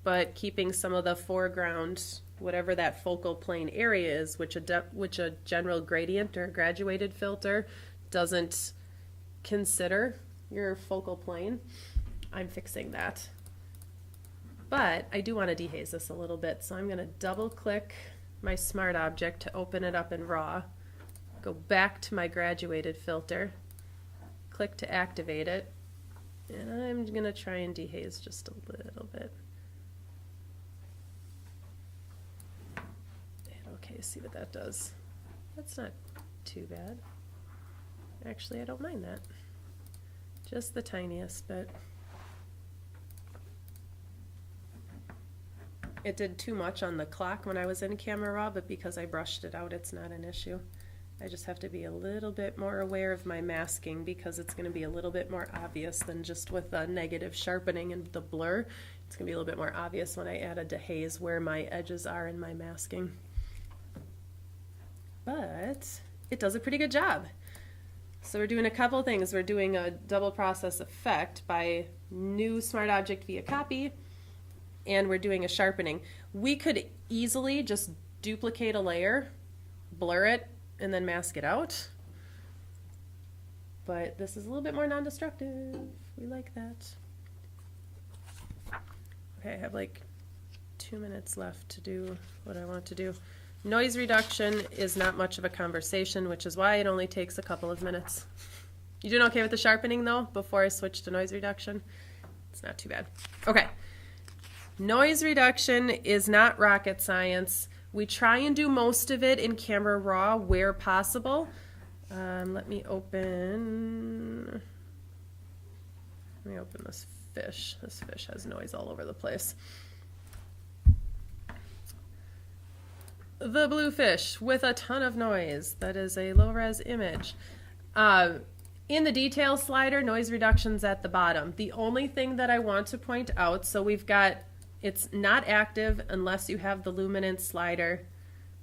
but keeping some of the foreground, whatever that focal plane area is, which a general gradient or graduated filter doesn't consider your focal plane. I'm fixing that. But I do want to dehaze this a little bit, so I'm going to double click my smart object to open it up in RAW, go back to my graduated filter, click to activate it, and I'm going to try and dehaze just a little bit. Okay, see what that does. That's not too bad. Actually, I don't mind that. Just the tiniest bit. It did too much on the clock when I was in camera raw, but because I brushed it out, it's not an issue. I just have to be a little bit more aware of my masking because it's going to be a little bit more obvious than just with a negative sharpening and the blur. It's going to be a little bit more obvious when I add a dehaze where my edges are in my masking. But it does a pretty good job. So we're doing a couple things. We're doing a double process effect by new smart object via copy, and we're doing a sharpening. We could easily just duplicate a layer, blur it, and then mask it out. But this is a little bit more non-destructive. We like that. Okay, I have like 2 minutes left to do what I want to do. Noise reduction is not much of a conversation, which is why it only takes a couple of minutes. You doing okay with the sharpening though, before I switch to noise reduction? It's not too bad. Okay. Noise reduction is not rocket science. We try and do most of it in camera raw where possible. Let me open this fish. This fish has noise all over the place. The blue fish with a ton of noise. That is a low-res image. In the detail slider, noise reduction's at the bottom. The only thing that I want to point out, so we've got, it's not active unless you have the luminance slider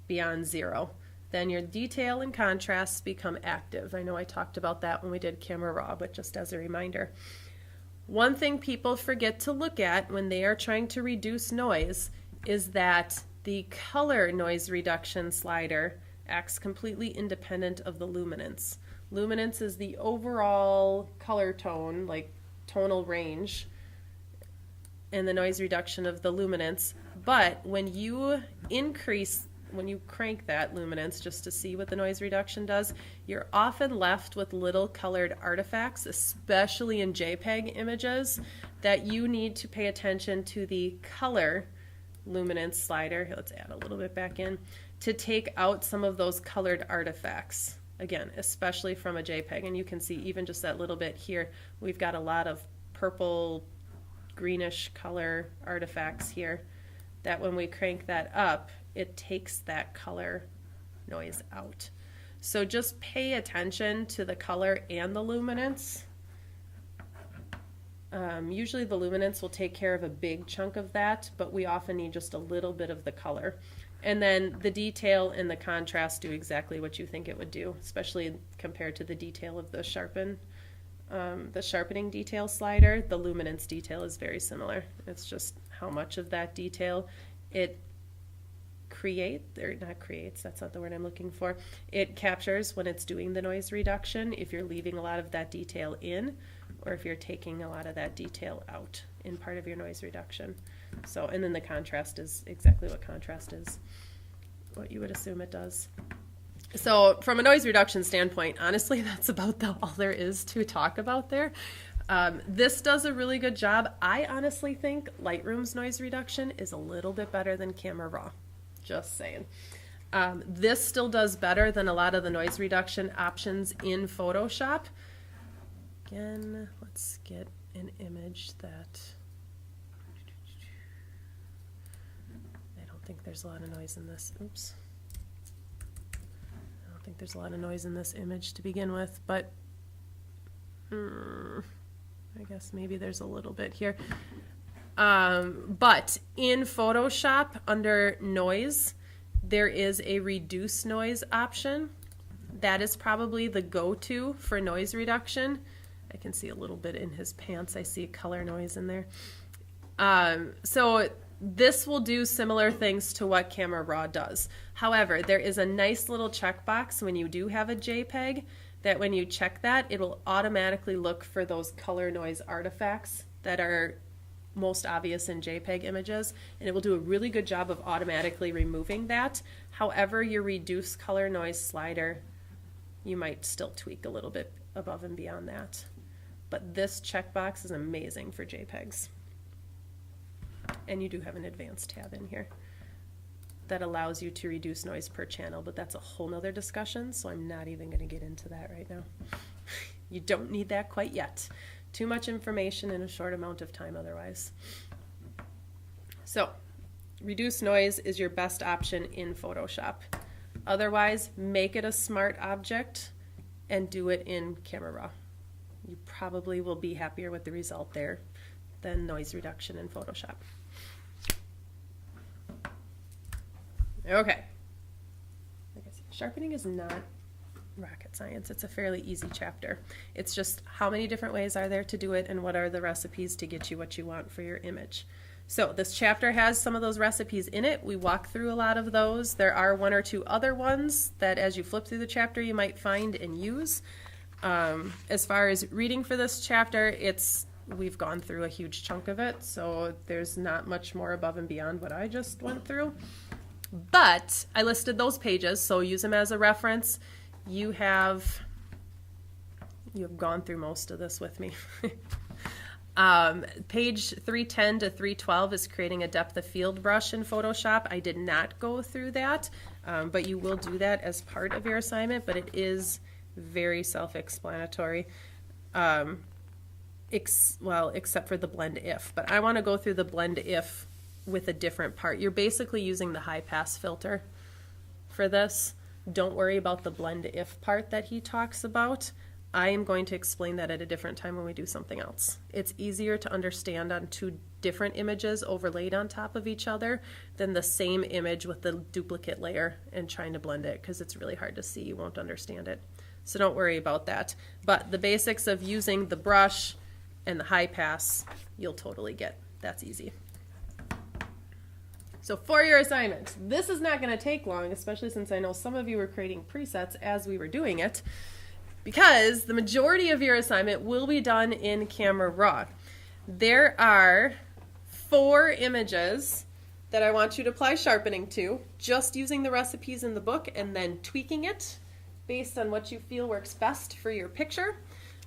beyond 0. Then your detail and contrasts become active. I know I talked about that when we did camera raw, but just as a reminder. One thing people forget to look at when they are trying to reduce noise is that the color noise reduction slider acts completely independent of the luminance. Luminance is the overall color tone, like tonal range, and the noise reduction of the luminance. But when you crank that luminance just to see what the noise reduction does, you're often left with little colored artifacts, especially in JPEG images, that you need to pay attention to the color luminance slider. Let's add a little bit back in to take out some of those colored artifacts. Again, especially from a JPEG, and you can see even just that little bit here, we've got a lot of purple, greenish color artifacts here that when we crank that up, it takes that color noise out. So just pay attention to the color and the luminance. Usually the luminance will take care of a big chunk of that, but we often need just a little bit of the color. And then the detail and the contrast do exactly what you think it would do, especially compared to the detail of the sharpening detail slider. The luminance detail is very similar. It's just how much of that detail it that's not the word I'm looking for. It captures when it's doing the noise reduction, if you're leaving a lot of that detail in, or if you're taking a lot of that detail out in part of your noise reduction. So, and then the contrast is exactly what contrast is, what you would assume it does. So from a noise reduction standpoint, honestly, that's about all there is to talk about there. This does a really good job. I honestly think Lightroom's noise reduction is a little bit better than Camera Raw. Just saying. This still does better than a lot of the noise reduction options in Photoshop. Again, let's get an image that... I don't think there's a lot of noise in this. Oops. I don't think there's a lot of noise in this image to begin with, but I guess maybe there's a little bit here. But in Photoshop, under noise, there is a reduce noise option. That is probably the go-to for noise reduction. I can see a little bit in his pants. I see color noise in there. So this will do similar things to what Camera Raw does. However, there is a nice little checkbox when you do have a JPEG that when you check that, it will automatically look for those color noise artifacts that are most obvious in JPEG images, and it will do a really good job of automatically removing that. However, your reduce color noise slider, you might still tweak a little bit above and beyond that. But this checkbox is amazing for JPEGs. And you do have an advanced tab in here that allows you to reduce noise per channel, but that's a whole nother discussion, so I'm not even going to get into that right now. You don't need that quite yet. Too much information in a short amount of time otherwise. So, reduce noise is your best option in Photoshop. Otherwise, make it a smart object and do it in Camera Raw. You probably will be happier with the result there than noise reduction in Photoshop. Okay. Like I said, sharpening is not rocket science. It's a fairly easy chapter. It's just how many different ways are there to do it and what are the recipes to get you what you want for your image. So this chapter has some of those recipes in it. We walk through a lot of those. There are one or two other ones that as you flip through the chapter you might find and use. As far as reading for this chapter, we've gone through a huge chunk of it, so there's not much more above and beyond what I just went through. But I listed those pages, so use them as a reference. You have gone through most of this with me. Page 310 to 312 is creating a depth of field brush in Photoshop. I did not go through that, but you will do that as part of your assignment, but it is very self-explanatory, except for the blend if. But I want to go through the blend if with a different part. You're basically using the high pass filter for this. Don't worry about the blend if part that he talks about. I am going to explain that at a different time when we do something else. It's easier to understand on two different images overlaid on top of each other than the same image with the duplicate layer and trying to blend it, because it's really hard to see. You won't understand it. So don't worry about that. But the basics of using the brush and the high pass, you'll totally get. That's easy. So for your assignment, this is not going to take long, especially since I know some of you were creating presets as we were doing it, because the majority of your assignment will be done in Camera Raw. There are 4 images that I want you to apply sharpening to, just using the recipes in the book and then tweaking it based on what you feel works best for your picture.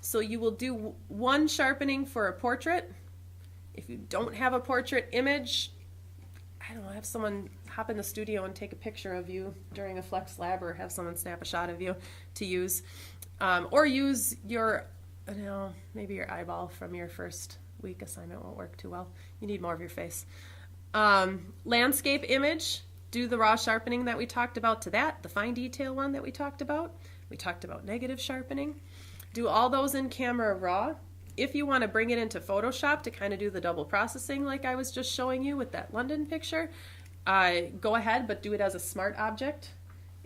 So you will do 1 sharpening for a portrait. If you don't have a portrait image, I don't know, have someone hop in the studio and take a picture of you during a flex lab, or have someone snap a shot of you to use. Or use your, maybe your eyeball from your first week assignment won't work too well. You need more of your face. Landscape image, do the raw sharpening that we talked about to that, the fine detail one that we talked about. We talked about negative sharpening. Do all those in Camera Raw. If you want to bring it into Photoshop to kind of do the double processing like I was just showing you with that London picture, go ahead, but do it as a smart object.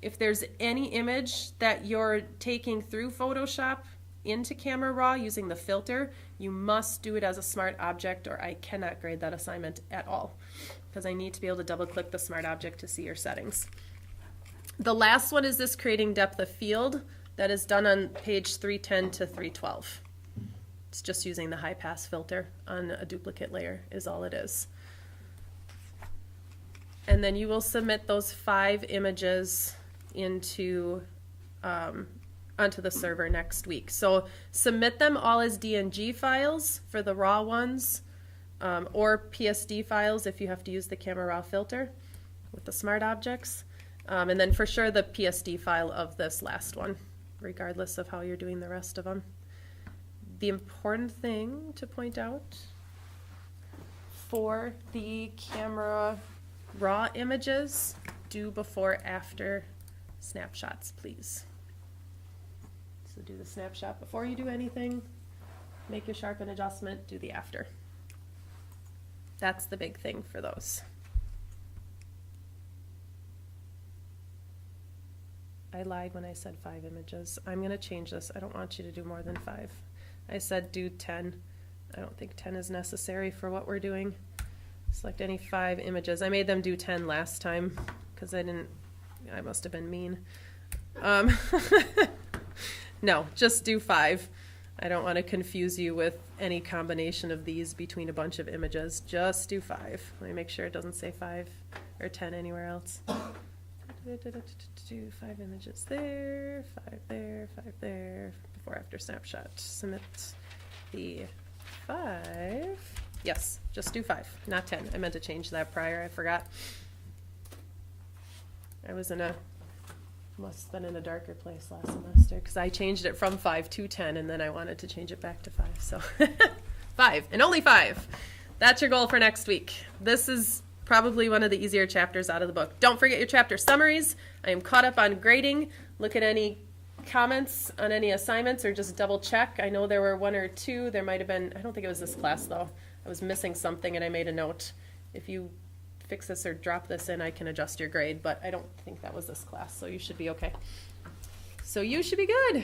If there's any image that you're taking through Photoshop into Camera Raw using the filter, you must do it as a smart object or I cannot grade that assignment at all because I need to be able to double click the smart object to see your settings. The last one is this creating depth of field that is done on page 310 to 312. It's just using the high pass filter on a duplicate layer is all it is. And then you will submit those 5 images into onto the server next week. So submit them all as DNG files for the raw ones, or PSD files if you have to use the Camera Raw filter with the smart objects. And then for sure the PSD file of this last one, regardless of how you're doing the rest of them. The important thing to point out for the Camera Raw images, do before after snapshots, please. So do the snapshot before you do anything, make your sharpen adjustment, do the after. That's the big thing for those. I lied when I said 5 images. I'm going to change this. I don't want you to do more than 5. I said do 10. I don't think 10 is necessary for what we're doing. Select any 5 images. I made them do 10 last time because I must have been mean. No, just do 5. I don't want to confuse you with any combination of these between a bunch of images. Just do 5. Let me make sure it doesn't say 5 or 10 anywhere else. 5 images there, 5 there, 5 there. Before after snapshot. Submit the 5. Yes, just do 5, not 10. I meant to change that prior. I forgot. I was must have been in a darker place last semester because I changed it from 5 to 10 and then I wanted to change it back to 5. So 5 and only 5. That's your goal for next week. This is probably one of the easier chapters out of the book. Don't forget your chapter summaries. I am caught up on grading. Look at any comments on any assignments or just double check. I know there were 1 or 2. There might have been, I don't think it was this class though. I was missing something and I made a note. If you fix this or drop this in, I can adjust your grade, but I don't think that was this class, so you should be okay. So you should be good.